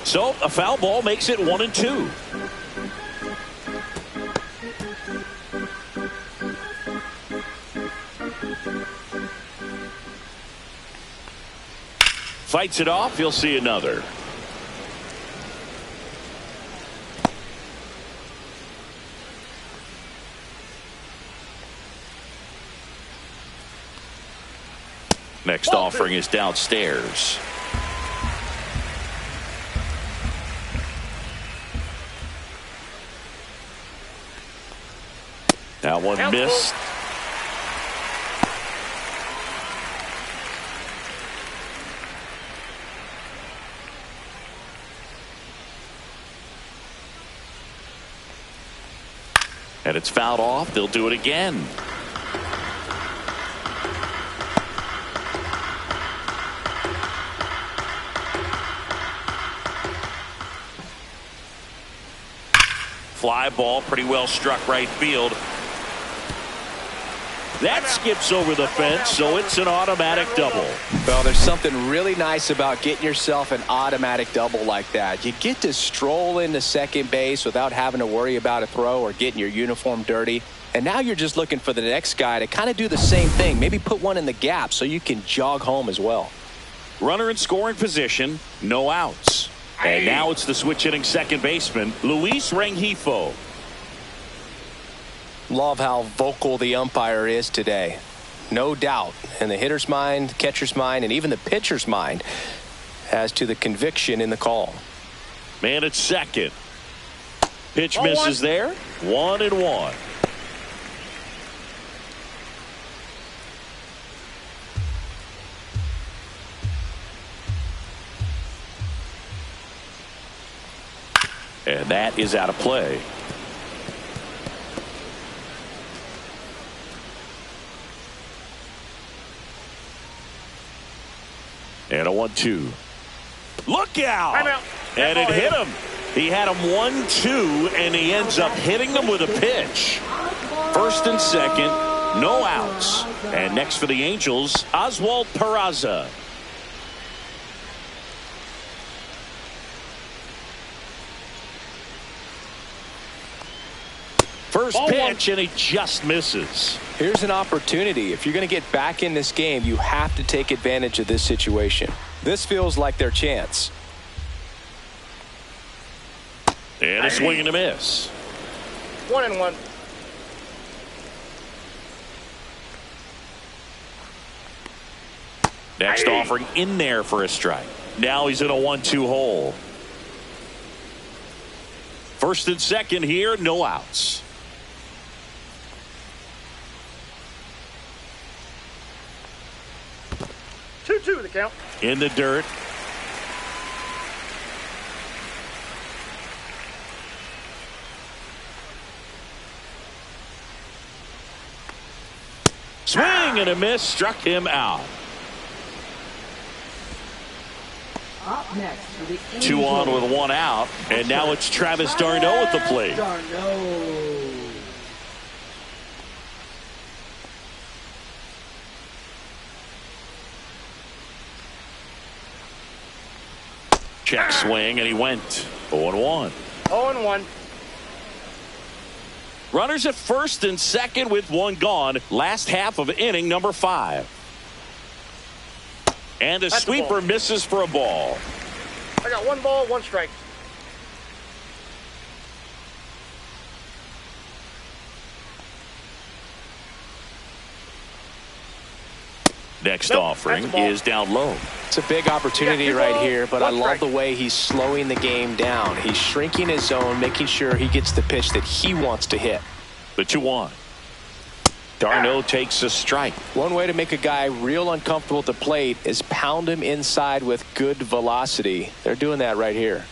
So a foul ball makes it 1-2. Fights it off. He'll see another. Next offering is downstairs. That one missed. And it's fouled off. They'll do it again. Fly ball, pretty well struck right field. That skips over the fence, so it's an automatic double. Well, there's something really nice about getting yourself an automatic double like that. You get to stroll into second base without having to worry about a throw or getting your uniform dirty. And now you're just looking for the next guy to kind of do the same thing. Maybe put one in the gap so you can jog home as well. Runner in scoring position, no outs. And now it's the switch hitting second baseman, Luis Rengifo. Love how vocal the umpire is today. No doubt in the hitter's mind, catcher's mind, and even the pitcher's mind as to the conviction in the call. Man at second. Pitch misses there. 1-1. And that is out of play. And a 1-2. Look out! And it hit him. He had him 1-2, and he ends up hitting him with a pitch. First and second, no outs. And next for the Angels, Oswald Peraza. First pitch, and he just misses. Here's an opportunity. If you're going to get back in this game, you have to take advantage of this situation. This feels like their chance. And a swing and a miss. 1-1. Next offering in there for a strike. Now he's in a 1-2 hole. First and second here, no outs. Two the count. In the dirt. Swing and a miss, struck him out. Up next for the 2 on with 1 out, and now it's Travis d'Arnaud at the plate. d'Arnaud. Check swing, and he went 0-1. 0-1. Runners at first and second with 1 gone. Last half of inning number 5. And the sweeper misses for a ball. I got 1 ball, 1 strike. Next offering is down low. It's a big opportunity right here, but I love the way he's slowing the game down. He's shrinking his zone, making sure he gets the pitch that he wants to hit. The 2-1. d'Arnaud takes a strike. One way to make a guy real uncomfortable at the plate is pound him inside with good velocity. They're doing that right here.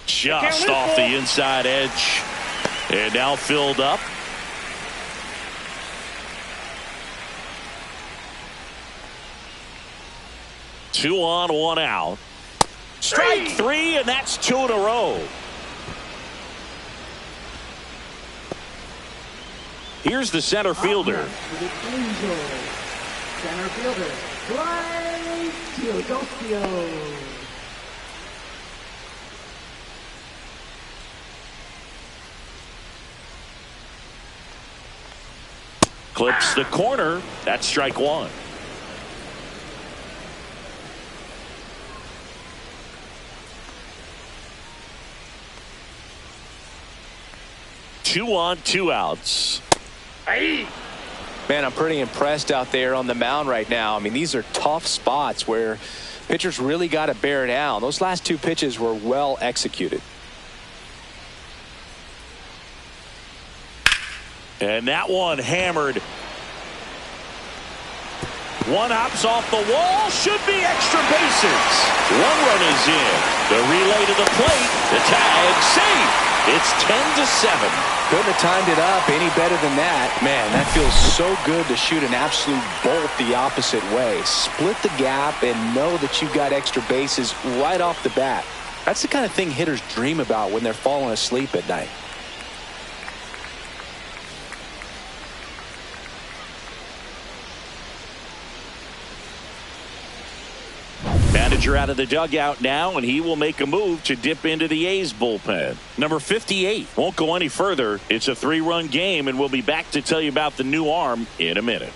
Just off the inside edge. And now filled up. Two on, 1 out. Strike 3, and that's 2 in a row. Here's the center fielder. Center fielder, Bryce Teodosio. Clips the corner. That's strike 1. Two on, 2 outs. Man, I'm pretty impressed out there on the mound right now. I mean, these are tough spots where pitchers really got to bear down. Those last 2 pitches were well executed. And that one hammered. 1 hops off the wall. Should be extra bases. 1 run is in. The relay to the plate. The tag safe. It's 10-7. Couldn't have timed it up any better than that. Man, that feels so good to shoot an absolute bolt the opposite way. Split the gap and know that you've got extra bases right off the bat. That's the kind of thing hitters dream about when they're falling asleep at night. Manager out of the dugout now, and he will make a move to dip into the A's bullpen. Number 58 won't go any further. It's a 3-run game, and we'll be back to tell you about the new arm in a minute.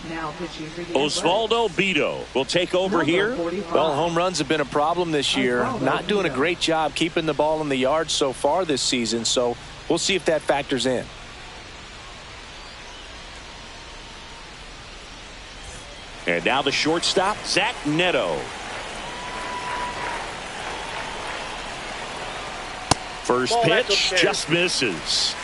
Now pitching for the Osvaldo Bido will take over here. Well, home runs have been a problem this year. Not doing a great job keeping the ball in the yard so far this season, so we'll see if that factors in. And now the shortstop, Zach Neto. First pitch just misses.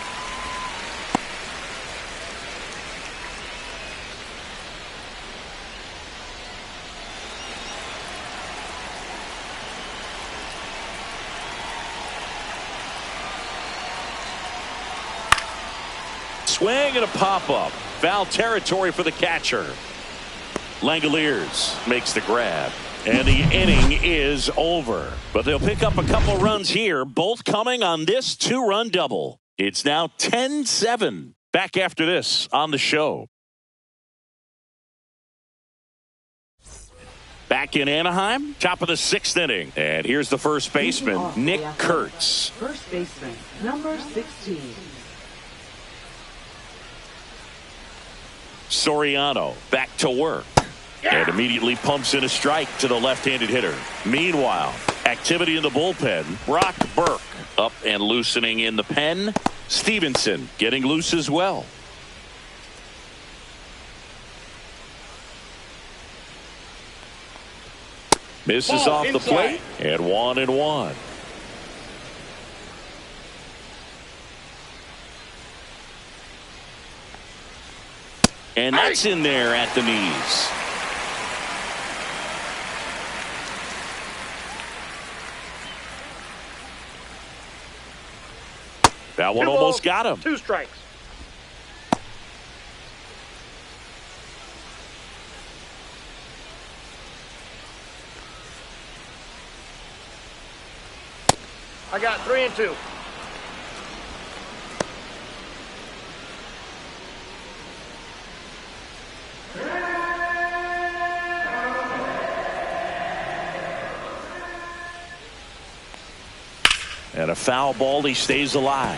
Swing and a pop-up. Foul territory for the catcher. Langoliers makes the grab. And the inning is over. But they'll pick up a couple runs here, both coming on this 2-run double. It's now 10-7. Back after this on the show. Back in Anaheim, top of the 6th inning. And here's the first baseman, Nick Kurtz. First baseman, number 16. Soriano back to work. And immediately pumps in a strike to the left-handed hitter. Meanwhile, activity in the bullpen. Brock Burke up and loosening in the pen. Stevenson getting loose as well. Misses off the plate. And 1-1. And that's in there at the knees. That one almost got him. 2 strikes. I got 3 and 2. And a foul ball. He stays alive.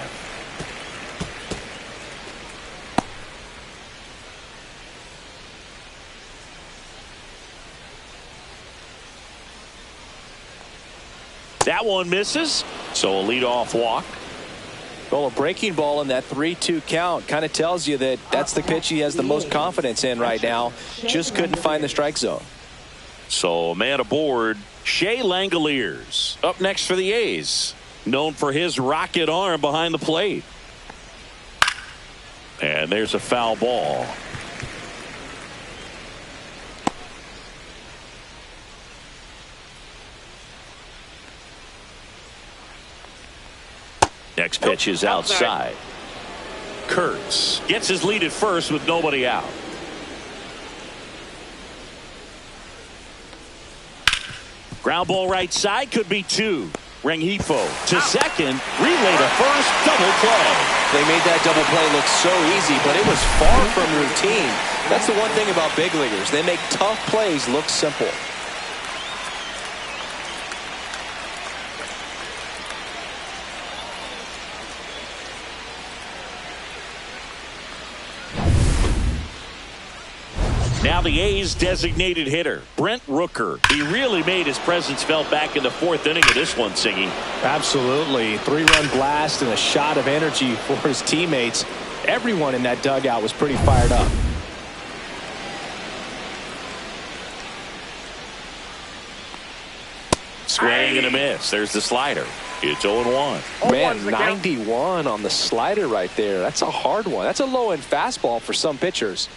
That one misses. So a leadoff walk. Well, a breaking ball in that 3-2 count kind of tells you that that's the pitch he has the most confidence in right now. Just couldn't find the strike zone. So a man aboard, Shea Langoliers. Up next for the A's. Known for his rocket arm behind the plate. And there's a foul ball. Next pitch is outside. Kurtz gets his lead at first with nobody out. Ground ball right side, could be 2. Rengifo to second, relay to first, double play. They made that double play look so easy, but it was far from routine. That's the one thing about big leaguers. They make tough plays look simple. Now the A's designated hitter, Brent Rooker. He really made his presence felt back in the 4th inning of this one, Singy. Absolutely. 3-run blast and a shot of energy for his teammates. Everyone in that dugout was pretty fired up. Swing and a miss. There's the slider. It's 0-1. Man, 91 on the slider right there. That's a hard one. That's a low-end fastball for some pitchers.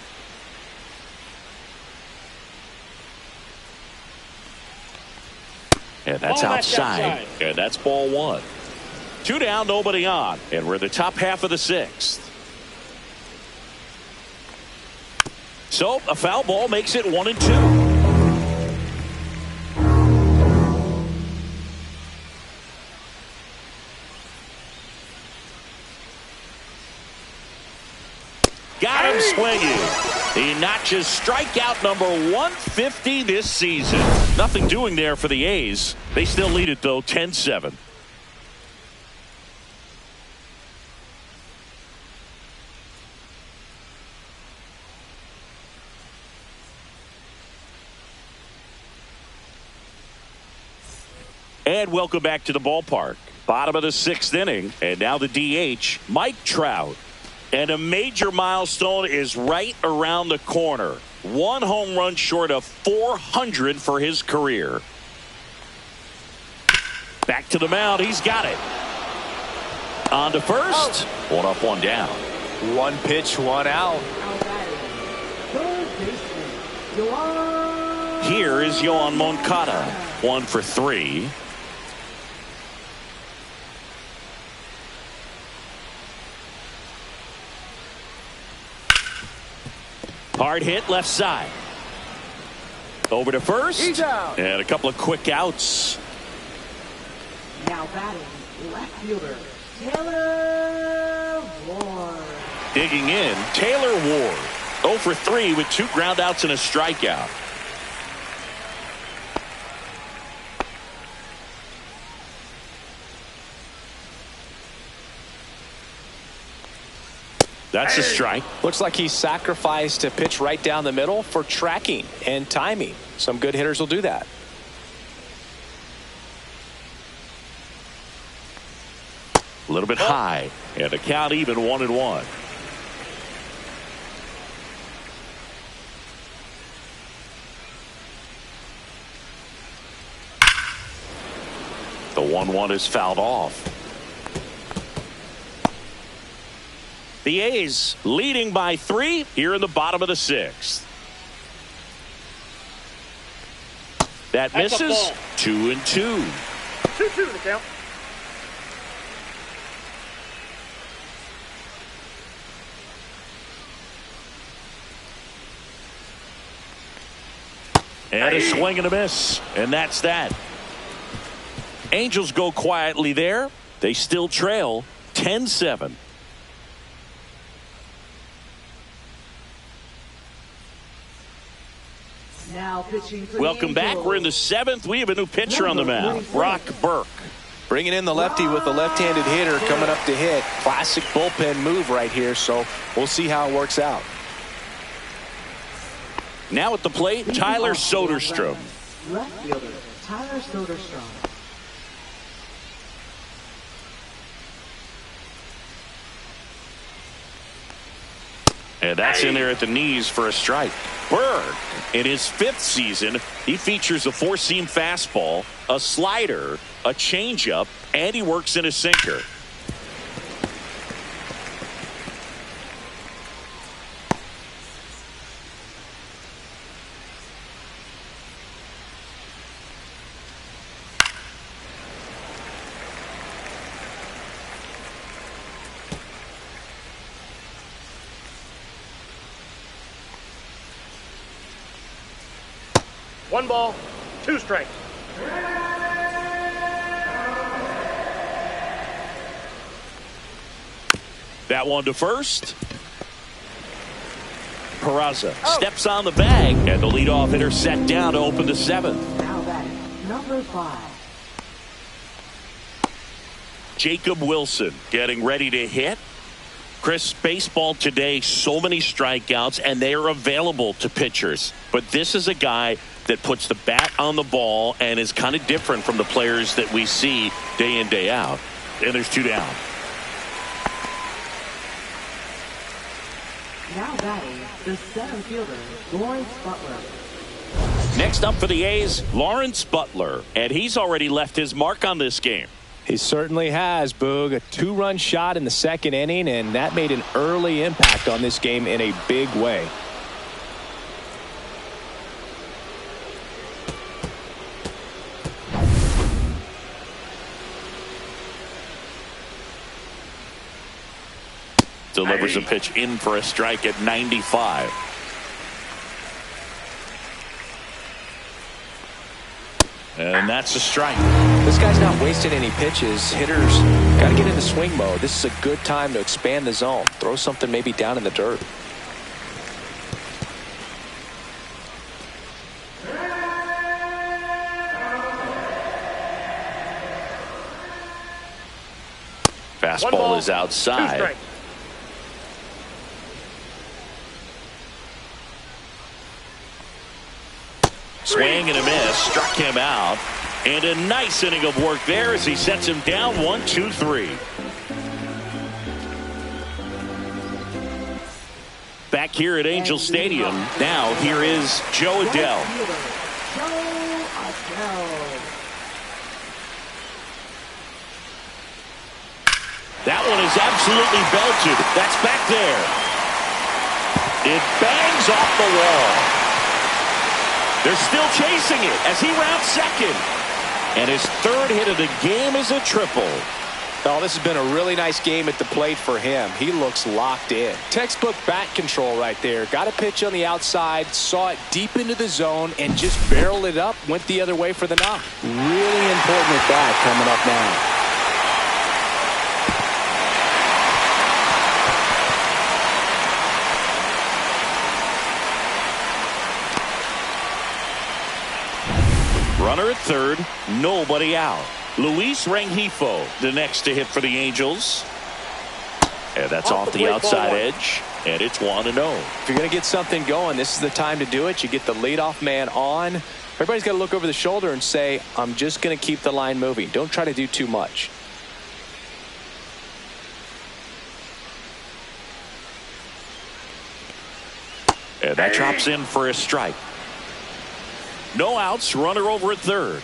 And that's outside. And that's ball 1. 2 down, nobody on. And we're in the top half of the 6th. So a foul ball makes it 1-2. Got him swinging. He notches strikeout number 150 this season. Nothing doing there for the A's. They still lead it, though, 10-7. And welcome back to the ballpark. Bottom of the 6th inning. And now the DH, Mike Trout. And a major milestone is right around the corner. 1 home run short of 400 for his career. Back to the mound. He's got it. On to first. 1 up, 1 down. 1 pitch, 1 out. Here is Yoan Moncada. 1 for 3. Hard hit left side. Over to first. He's out. And a couple of quick outs. Now batting, left fielder, Taylor Ward. Digging in, Taylor Ward. 0 for 3 with 2 ground outs and a strikeout. That's a strike. Looks like he sacrificed a pitch right down the middle for tracking and timing. Some good hitters will do that. A little bit high. And the count even 1-1. The 1-1 is fouled off. The A's leading by 3 here in the bottom of the 6th. That That's a misses. ball. 2-2. 2-2 the count. And a swing and a miss. And that's that. Angels go quietly there. They still trail 10-7. Now pitching for Welcome back. We're in the 7th. We have a new pitcher on the mound, Brock Burke. Bringing in the lefty with the left-handed hitter coming up to hit. Classic bullpen move right here, so we'll see how it works out. Now at the plate, Tyler Soderstrom. Left fielder, Tyler Soderstrom. And that's in there at the knees for a strike. Burke, in his 5th season, he features a 4-seam fastball, a slider, a changeup, and he works in a sinker. One ball, 2 strikes. That one to first. Peraza steps on the bag, and the leadoff hitter set down to open the 7th. Now batting, number 5. Jacob Wilson getting ready to hit. Chris, baseball today, so many strikeouts, and they are available to pitchers. But this is a guy that puts the bat on the ball and is kind of different from the players that we see day in, day out. And there's 2 down. Now batting, the 7th fielder, Lawrence Butler. Next up for the A's, Lawrence Butler. And he's already left his mark on this game. He certainly has, Boog. A 2-run shot in the 2nd inning, and that made an early impact on this game in a big way. Delivers a pitch in for a strike at 95. And that's a strike. This guy's not wasting any pitches. Hitters got to get into swing mode. This is a good time to expand the zone. Throw something maybe down in the dirt. Fastball is outside. Swing and a miss, struck him out, and a nice inning of work there as he sets him down 1-2-3. Back here at Angel Stadium, now here is Joe Adell. That one is absolutely belted. That's back there. It bangs off the wall. They're still chasing it as he rounds second. And his 3rd hit of the game is a triple. Oh, this has been a really nice game at the plate for him. He looks locked in. Textbook bat control right there. Got a pitch on the outside, saw it deep into the zone, and just barreled it up, went the other way for the knock. Really important at bat coming up now. Runner at 3rd, nobody out. Luis Rengifo, the next to hit for the Angels. And that's off the outside edge, and it's 1-0. If you're going to get something going, this is the time to do it. You get the leadoff man on. Everybody's got to look over the shoulder and say, I'm just going to keep the line moving. Don't try to do too much. And that drops in for a strike. No outs, runner over at 3rd.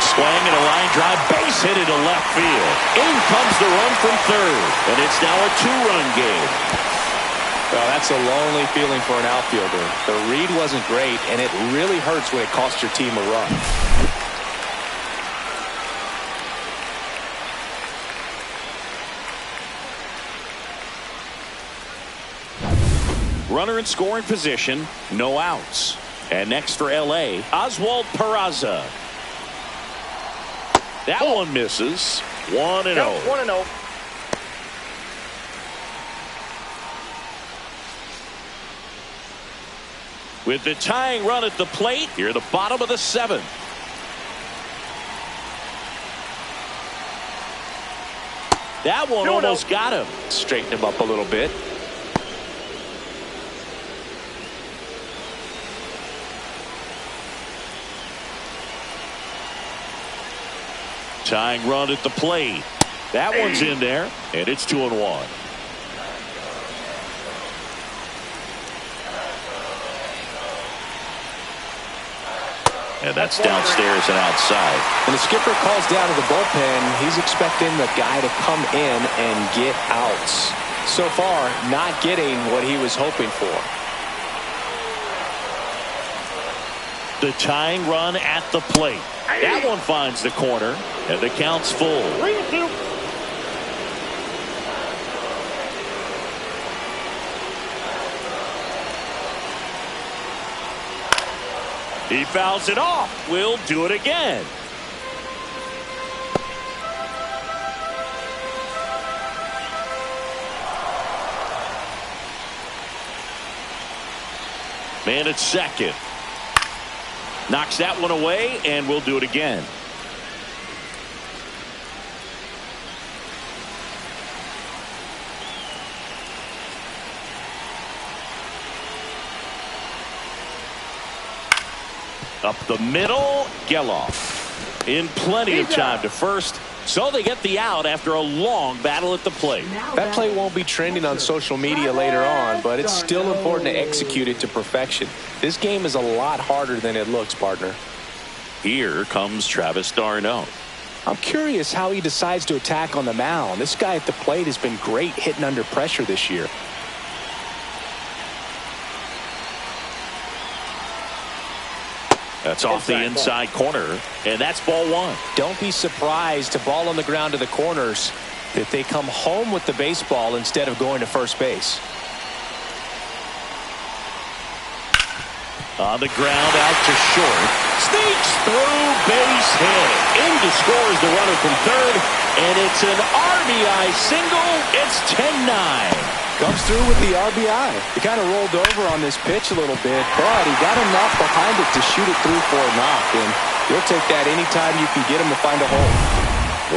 Swing and a line drive, base hit into left field. In comes the run from 3rd, and it's now a 2-run game. Well, that's a lonely feeling for an outfielder. The read wasn't great, and it really hurts when it costs your team a run. Runner in scoring position, no outs. And next for L.A., Oswald Peraza. That one misses. 1-0. 1-0. With the tying run at the plate, here the bottom of the 7th. That one almost got him. Straighten him up a little bit. Tying run at the plate. That one's in there, and it's 2-1. And that's downstairs and outside. When the skipper calls down to the bullpen, he's expecting the guy to come in and get outs. So far, not getting what he was hoping for. The tying run at the plate. That one finds the corner, and the count's full. 3-2. He fouls it off. We'll do it again. Man at second. Knocks that one away, and we'll do it again. Up the middle, Geloff. In plenty of time to first, so they get the out after a long battle at the plate. That play won't be trending on social media later on, but it's still important to execute it to perfection. This game is a lot harder than it looks, partner. Here comes Travis d'Arnaud. I'm curious how he decides to attack on the mound. This guy at the plate has been great hitting under pressure this year. That's off the inside corner, and that's ball 1. Don't be surprised to ball on the ground to the corners if they come home with the baseball instead of going to first base. On the ground, out to short. Sneaks through, base hit. In to score is the runner from third, and it's an RBI single. It's 10-9. Comes through with the RBI. He kind of rolled over on this pitch a little bit, but he got enough behind it to shoot it through for a knock, and you'll take that anytime you can get him to find a hole.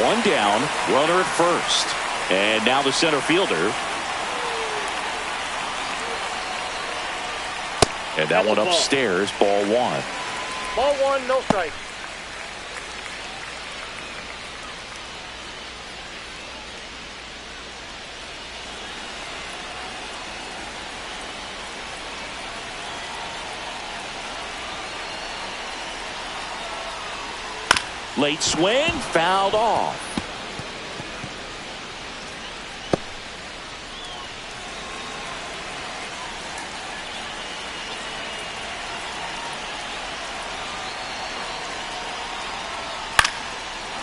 One down, runner at first. And now the center fielder. And that one upstairs, ball 1. Ball 1, no strike. Late swing, fouled off.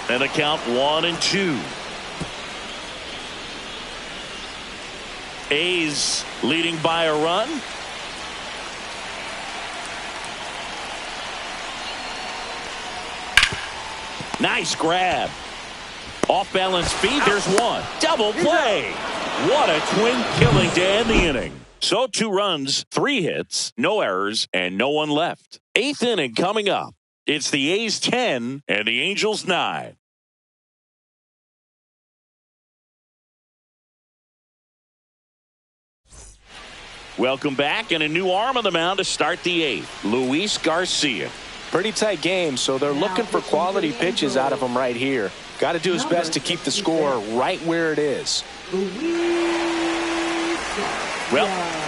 And a count 1-2. A's leading by a run. Nice grab. Off balance feed. There's one. Double play. What a twin killing to end the inning. So 2 runs, 3 hits, no errors, and no one left. 8th inning coming up. It's the A's 10 and the Angels 9. Welcome back, and a new arm on the mound to start the 8th. Luis Garcia. Pretty tight game, so they're looking for quality pitches out of him right here. Got to do his best to keep the score right where it is. Well,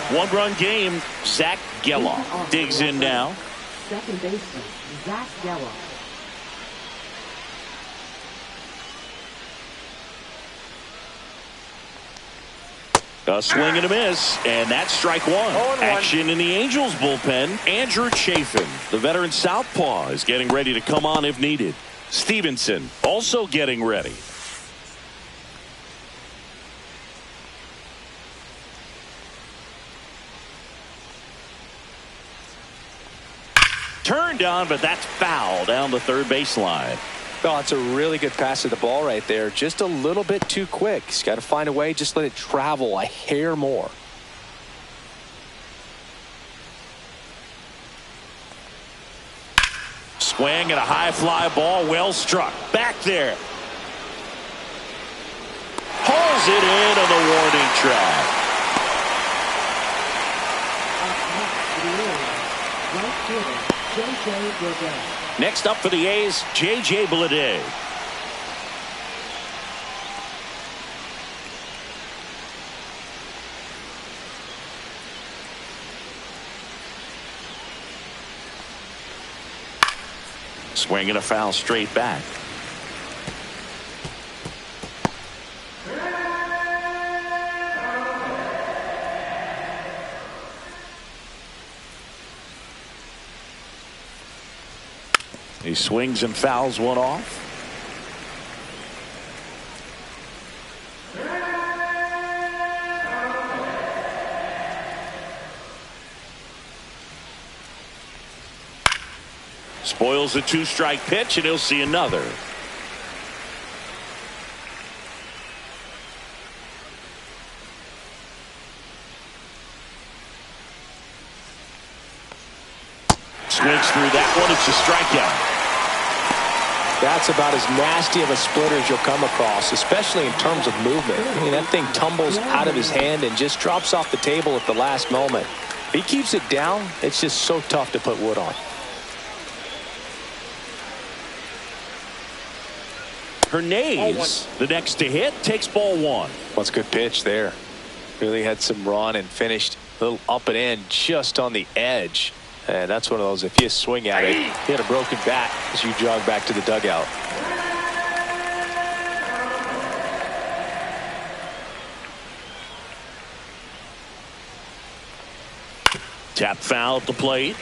1-run game. Zach Geloff digs in now. Second baseman, Zach Geloff. A swing and a miss, and that's strike 1. Action in the Angels bullpen. Andrew Chafin, the veteran southpaw, is getting ready to come on if needed. Stevenson also getting ready. turned on, but that's foul down the third baseline. Oh, it's a really good pass of the ball right there. Just a little bit too quick. He's got to find a way. Just let it travel a hair more. Swing and a high fly ball, well struck. Back there. Pulls it in on the warning track. Next up for the A's, J.J. Bleday. Swing and a foul straight back. He swings and fouls one off. Spoils a two-strike pitch, and he'll see another. Swings through that one. It's a strikeout. That's about as nasty of a splitter as you'll come across, especially in terms of movement. I mean, that thing tumbles out of his hand and just drops off the table at the last moment. If he keeps it down, it's just so tough to put wood on. Hernandez, the next to hit, takes ball one. That's a good pitch there. Really had some run and finished a little up and in just on the edge. And that's one of those, if you swing at it, you had a broken bat as you jog back to the dugout. Tap foul at the plate.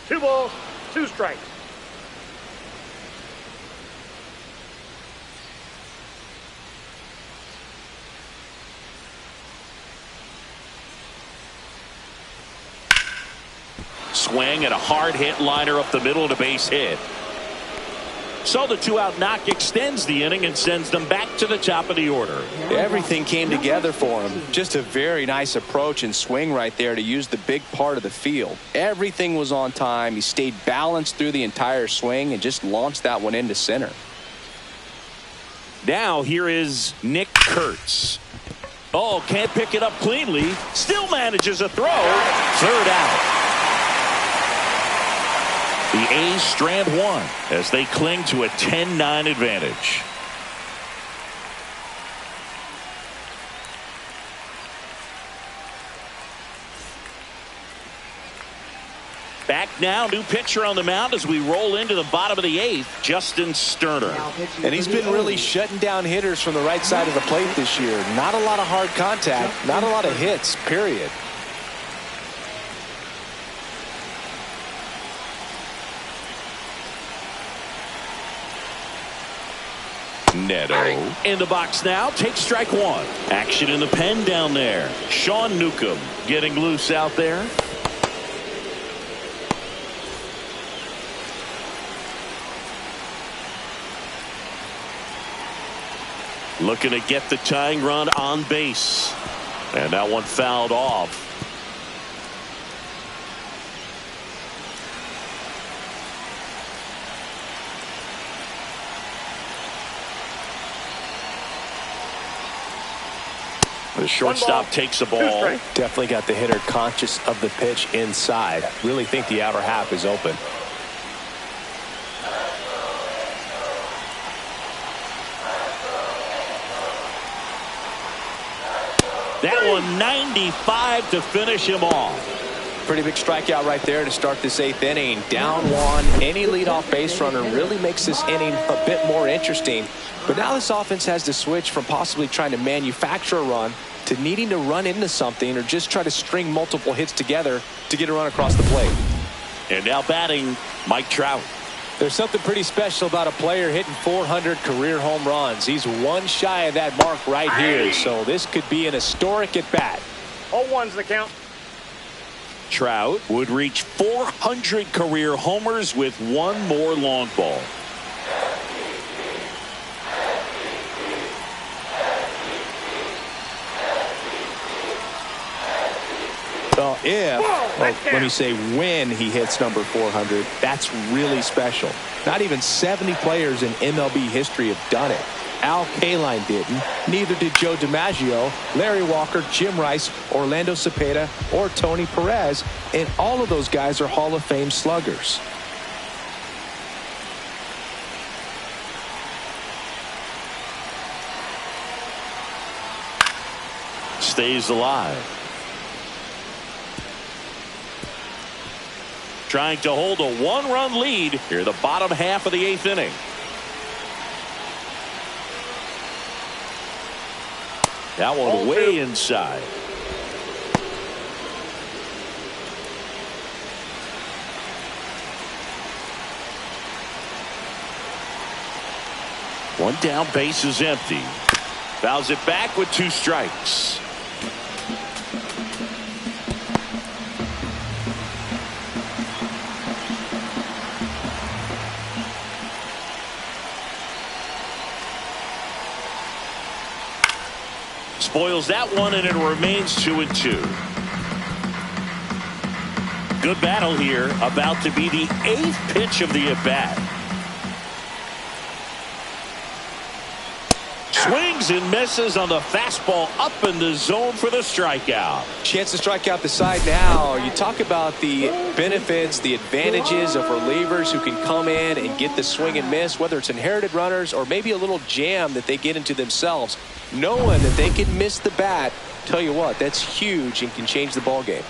Two balls, two strikes. Swing and a hard hit liner up the middle to base hit. So the two-out knock extends the inning and sends them back to the top of the order. Everything came together for him. Just a very nice approach and swing right there to use the big part of the field. Everything was on time. He stayed balanced through the entire swing and just launched that one into center. Now here is Nick Kurtz. Oh, can't pick it up cleanly. Still manages a throw. Third out. The A's strand one as they cling to a 10-9 advantage. Back now, new pitcher on the mound as we roll into the bottom of the eighth, Justin Sterner. And he's been really shutting down hitters from the right side of the plate this year. Not a lot of hard contact, not a lot of hits, period. Neto in the box now, takes strike one. Action in the pen down there. Sean Newcomb getting loose out there. Looking to get the tying run on base. And that one fouled off. The shortstop takes the ball. Definitely got the hitter conscious of the pitch inside. Really think the outer half is open. That one 95 to finish him off. Pretty big strikeout right there to start this eighth inning. Down one. Any leadoff base runner really makes this inning a bit more interesting. But now this offense has to switch from possibly trying to manufacture a run to needing to run into something or just try to string multiple hits together to get a run across the plate. And now batting, Mike Trout. There's something pretty special about a player hitting 400 career home runs. He's one shy of that mark right here, so this could be an historic at-bat. 0-1's the count. Trout would reach 400 career homers with one more long ball. Well, let me say when he hits number 400, that's really special. Not even 70 players in MLB history have done it. Al Kaline didn't. Neither did Joe DiMaggio, Larry Walker, Jim Rice, Orlando Cepeda, or Tony Perez. And all of those guys are Hall of Fame sluggers. Stays alive. Trying to hold a one-run lead here, the bottom half of the 8th inning. That one way inside. One down, base is empty. Fouls it back with 2 strikes. Spoils that one, and it remains 2-2. Good battle here. About to be the 8th pitch of the at-bat. Swings and misses on the fastball up in the zone for the strikeout. Chance to strike out the side now. You talk about the benefits, the advantages of relievers who can come in and get the swing and miss, whether it's inherited runners or maybe a little jam that they get into themselves. Knowing that they can miss the bat, tell you what, that's huge and can change the ball game.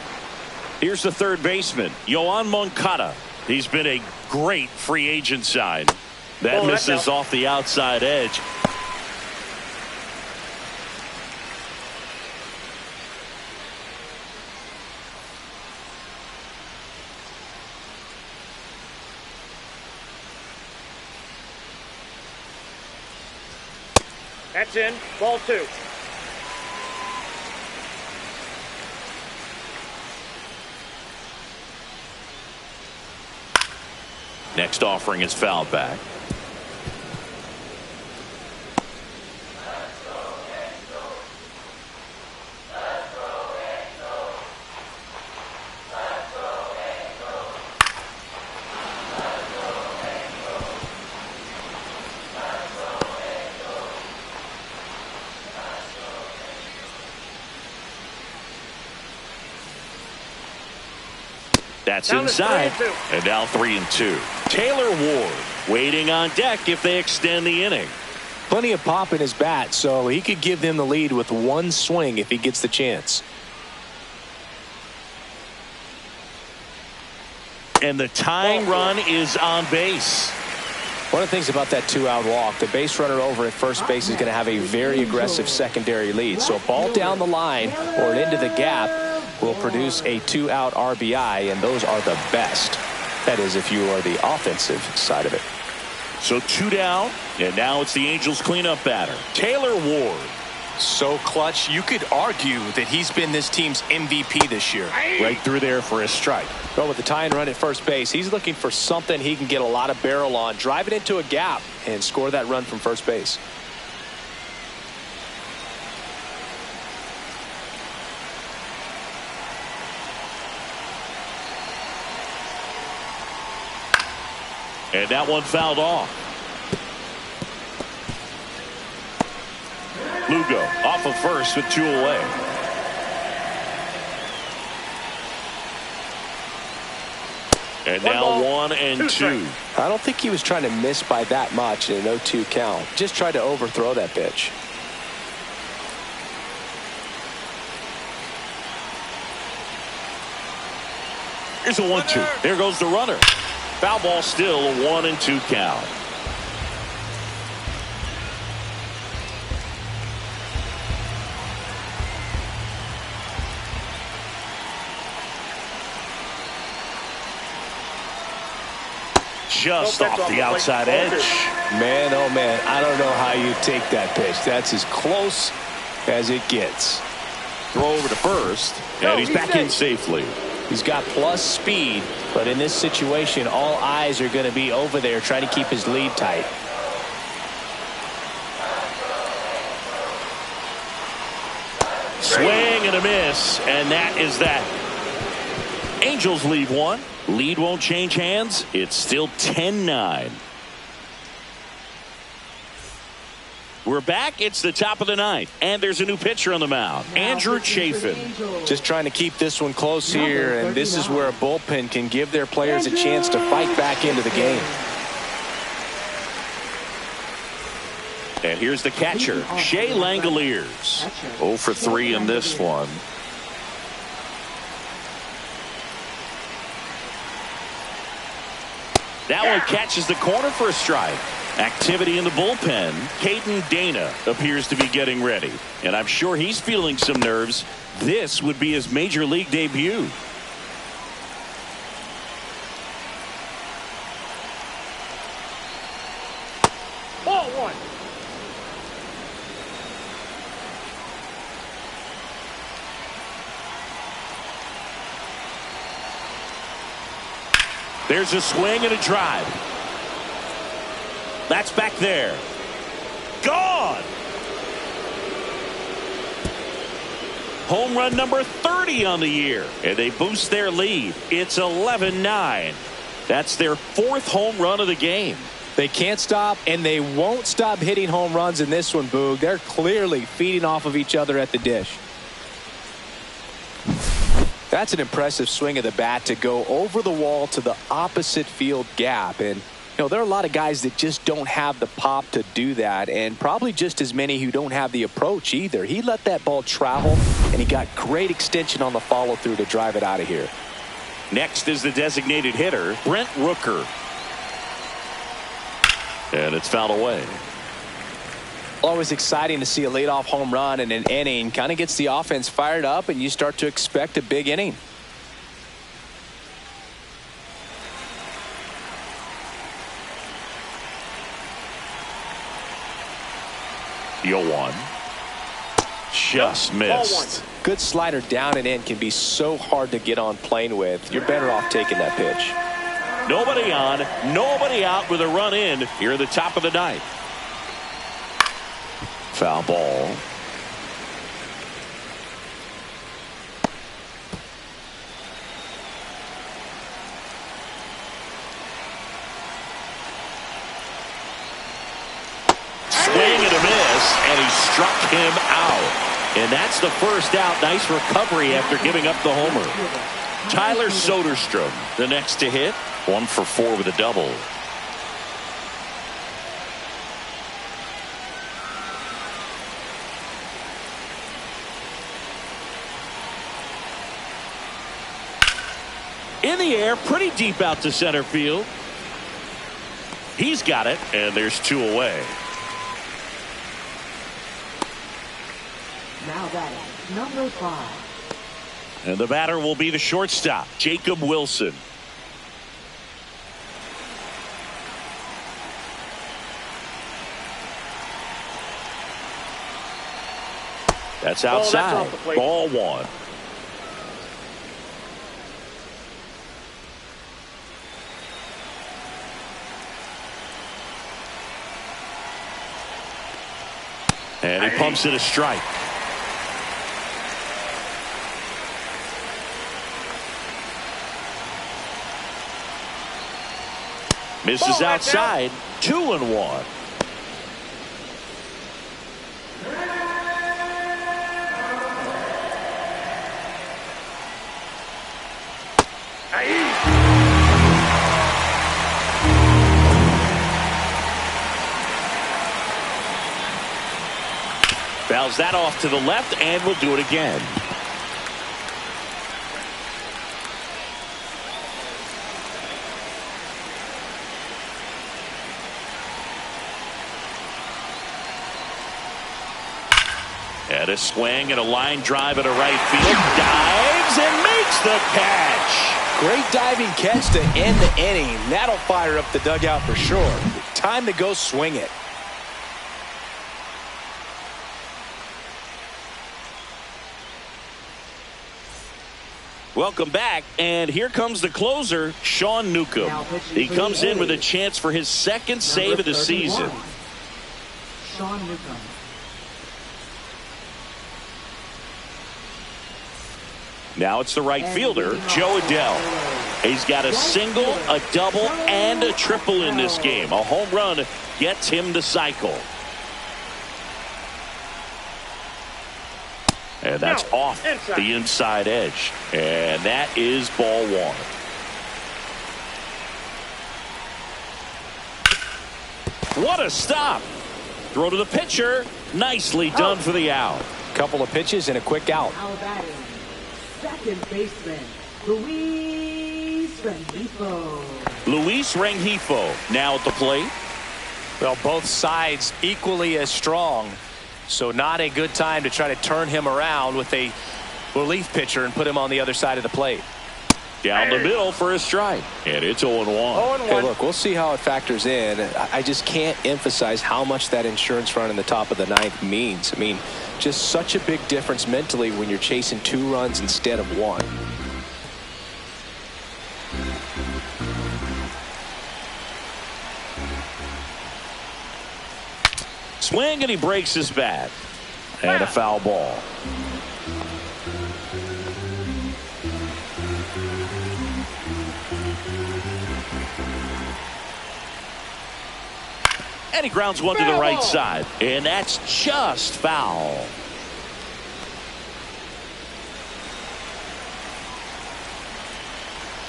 Here's the third baseman, Yoan Moncada. He's been a great free agent sign. That misses off the outside edge. That's in. Ball 2. Next offering is fouled back. That's inside, and now 3-2. Taylor Ward waiting on deck if they extend the inning. Plenty of pop in his bat, so he could give them the lead with one swing if he gets the chance. And the tying run is on base. One of the things about that 2-out walk, the base runner over at first base is going to have a very aggressive secondary lead. So a ball down the line or into the gap will produce a 2-out RBI, and those are the best. That is, if you are the offensive side of it. So 2 down, and now it's the Angels cleanup batter, Taylor Ward. So clutch, you could argue that he's been this team's MVP this year. Right through there for a strike. But with the tying run at first base, he's looking for something he can get a lot of barrel on, drive it into a gap, and score that run from first base. And that one fouled off. Lugo off of first with 2 away. And now 1-2. I don't think he was trying to miss by that much in an 0-2 count. Just tried to overthrow that pitch. Here's a 1-2. There goes the runner. Foul ball still, a 1-2 count. just off the outside edge. Man, oh man, I don't know how you take that pitch. That's as close as it gets. Throw over to first, and he's back in safely. He's got plus speed, but in this situation, all eyes are going to be over there trying to keep his lead tight. Swing and a miss, and that is that. Angels leave one. Lead won't change hands. It's still 10-9. We're back. It's the top of the ninth, and there's a new pitcher on the mound, Andrew Chafin. Just trying to keep this one close here, and this is where a bullpen can give their players a chance to fight back into the game. And here's the catcher, Shea Langoliers. 0 for 3 in this one. That one catches the corner for a strike. Activity in the bullpen. Caden Dana appears to be getting ready. And I'm sure he's feeling some nerves. This would be his major league debut. Ball one. There's a swing and a drive. That's back there. Gone. Home run number 30 on the year. And they boost their lead. It's 11-9. That's their 4th home run of the game. They can't stop, and they won't stop hitting home runs in this one, Boog. They're clearly feeding off of each other at the dish. That's an impressive swing of the bat to go over the wall to the opposite field gap. And, you know, there are a lot of guys that just don't have the pop to do that, and probably just as many who don't have the approach either. He let that ball travel, and he got great extension on the follow-through to drive it out of here. Next is the designated hitter, Brent Rooker. And it's fouled away. Always exciting to see a leadoff home run in an inning. Kind of gets the offense fired up, and you start to expect a big inning. Yo one. Just missed. Good slider down and in can be so hard to get on plane with. You're better off taking that pitch. Nobody on, nobody out with a run in here at the top of the ninth. Foul ball. Swing and a miss, and he struck him out. And that's the first out. Nice recovery after giving up the homer. Tyler Soderstrom, the next to hit. 1 for 4 with a double. In the air, pretty deep out to center field. He's got it, and there's 2 away. Now that is number 5. And the batter will be the shortstop, Jacob Wilson. That's outside. Ball 1. And he pumps it a strike. Misses outside. 2-1. Fouls that off to the left, and we'll do it again. And a swing and a line drive at a right field. Dives and makes the catch. Great diving catch to end the inning. That'll fire up the dugout for sure. Time to go swing it. Welcome back, and here comes the closer, Sean Newcomb. He comes in with a chance for his second save of the season. Sean Newcomb. Now it's the right fielder, Joe Adell. He's got a single, a double, and a triple in this game. A home run gets him the cycle. And that's off the inside edge. And that is ball one. What a stop. Throw to the pitcher. Nicely done for the out. Couple of pitches and a quick out. Now batting, second baseman, Luis Rengifo. Luis Rengifo now at the plate. Well, both sides equally as strong. So not a good time to try to turn him around with a relief pitcher and put him on the other side of the plate. Down the middle for a strike. And it's 0-1. Hey, look, we'll see how it factors in. I just can't emphasize how much that insurance run in the top of the ninth means. I mean, just such a big difference mentally when you're chasing 2 runs instead of 1. Swing, and he breaks his bat. And a foul ball. And he grounds one to the right side. And that's just foul.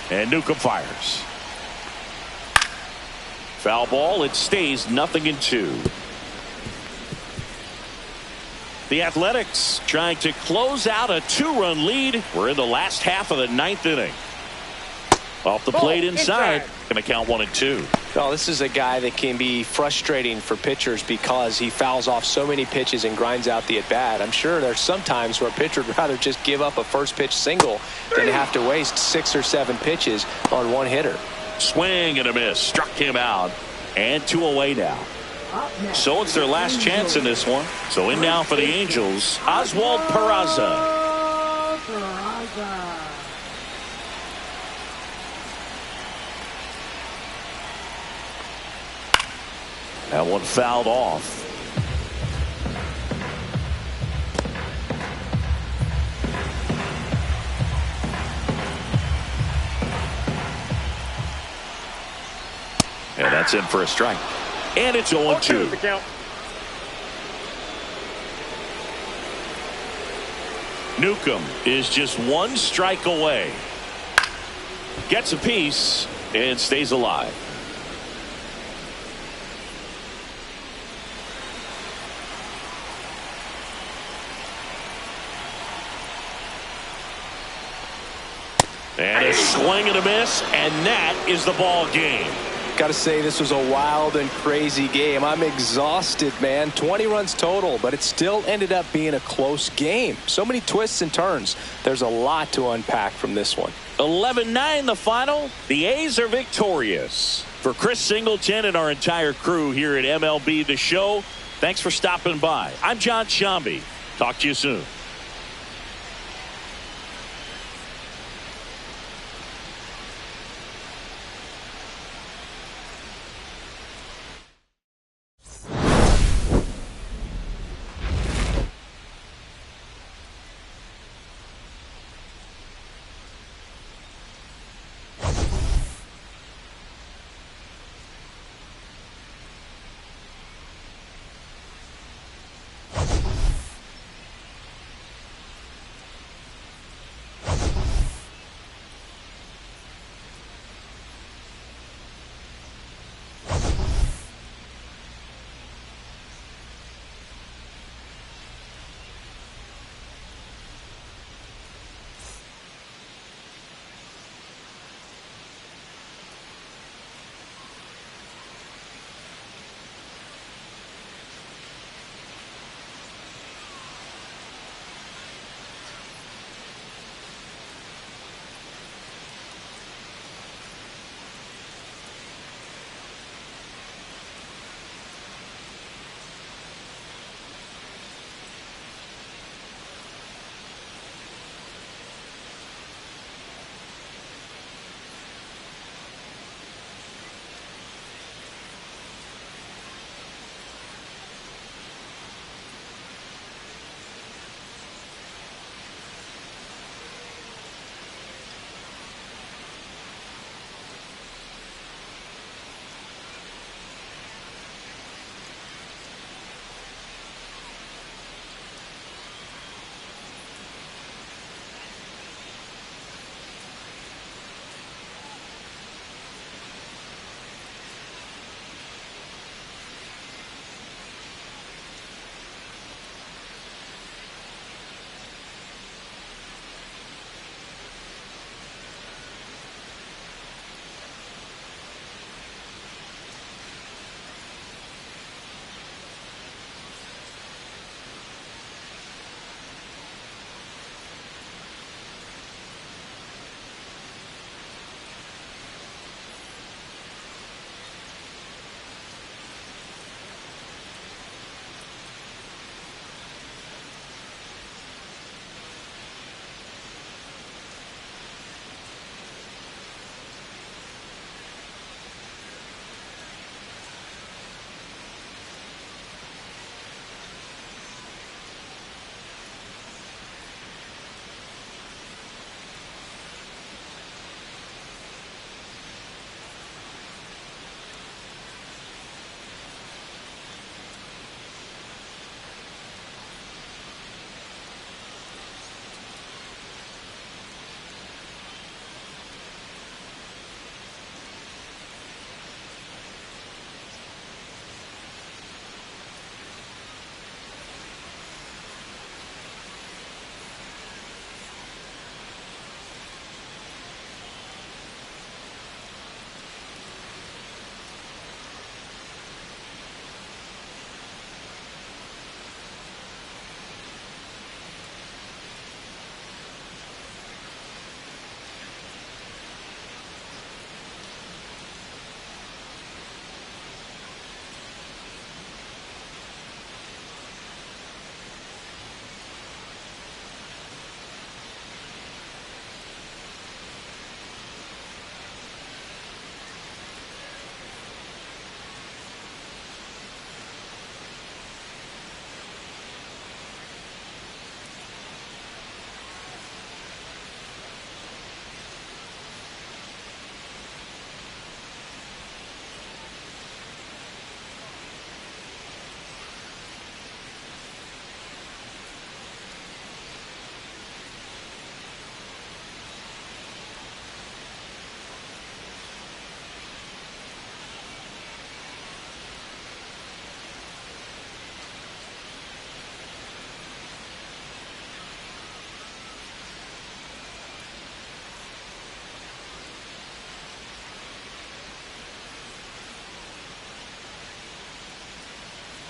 And Newcomb fires. Foul ball. It stays 0-2. The Athletics trying to close out a 2-run lead. We're in the last half of the 9th inning. Off the plate inside. Going to count 1-2. Well, this is a guy that can be frustrating for pitchers because he fouls off so many pitches and grinds out the at-bat. I'm sure there's some times where a pitcher would rather just give up a first pitch single than have to waste 6 or 7 pitches on one hitter. Swing and a miss. Struck him out. And 2 away now. So it's their last chance in this one. So in now for the Angels, Oswald Peraza. That one fouled off. And that's in for a strike. And it's 0-2. Newcomb is just 1 strike away. Gets a piece and stays alive. And a swing and a miss, and that is the ball game. Got to say, this was a wild and crazy game. I'm exhausted, man. 20 runs total, but it still ended up being a close game. So many twists and turns. There's a lot to unpack from this one. 11-9 the final. The A's are victorious. For Chris Singleton and our entire crew here at MLB The Show, thanks for stopping by. I'm John Shambi. Talk to you soon.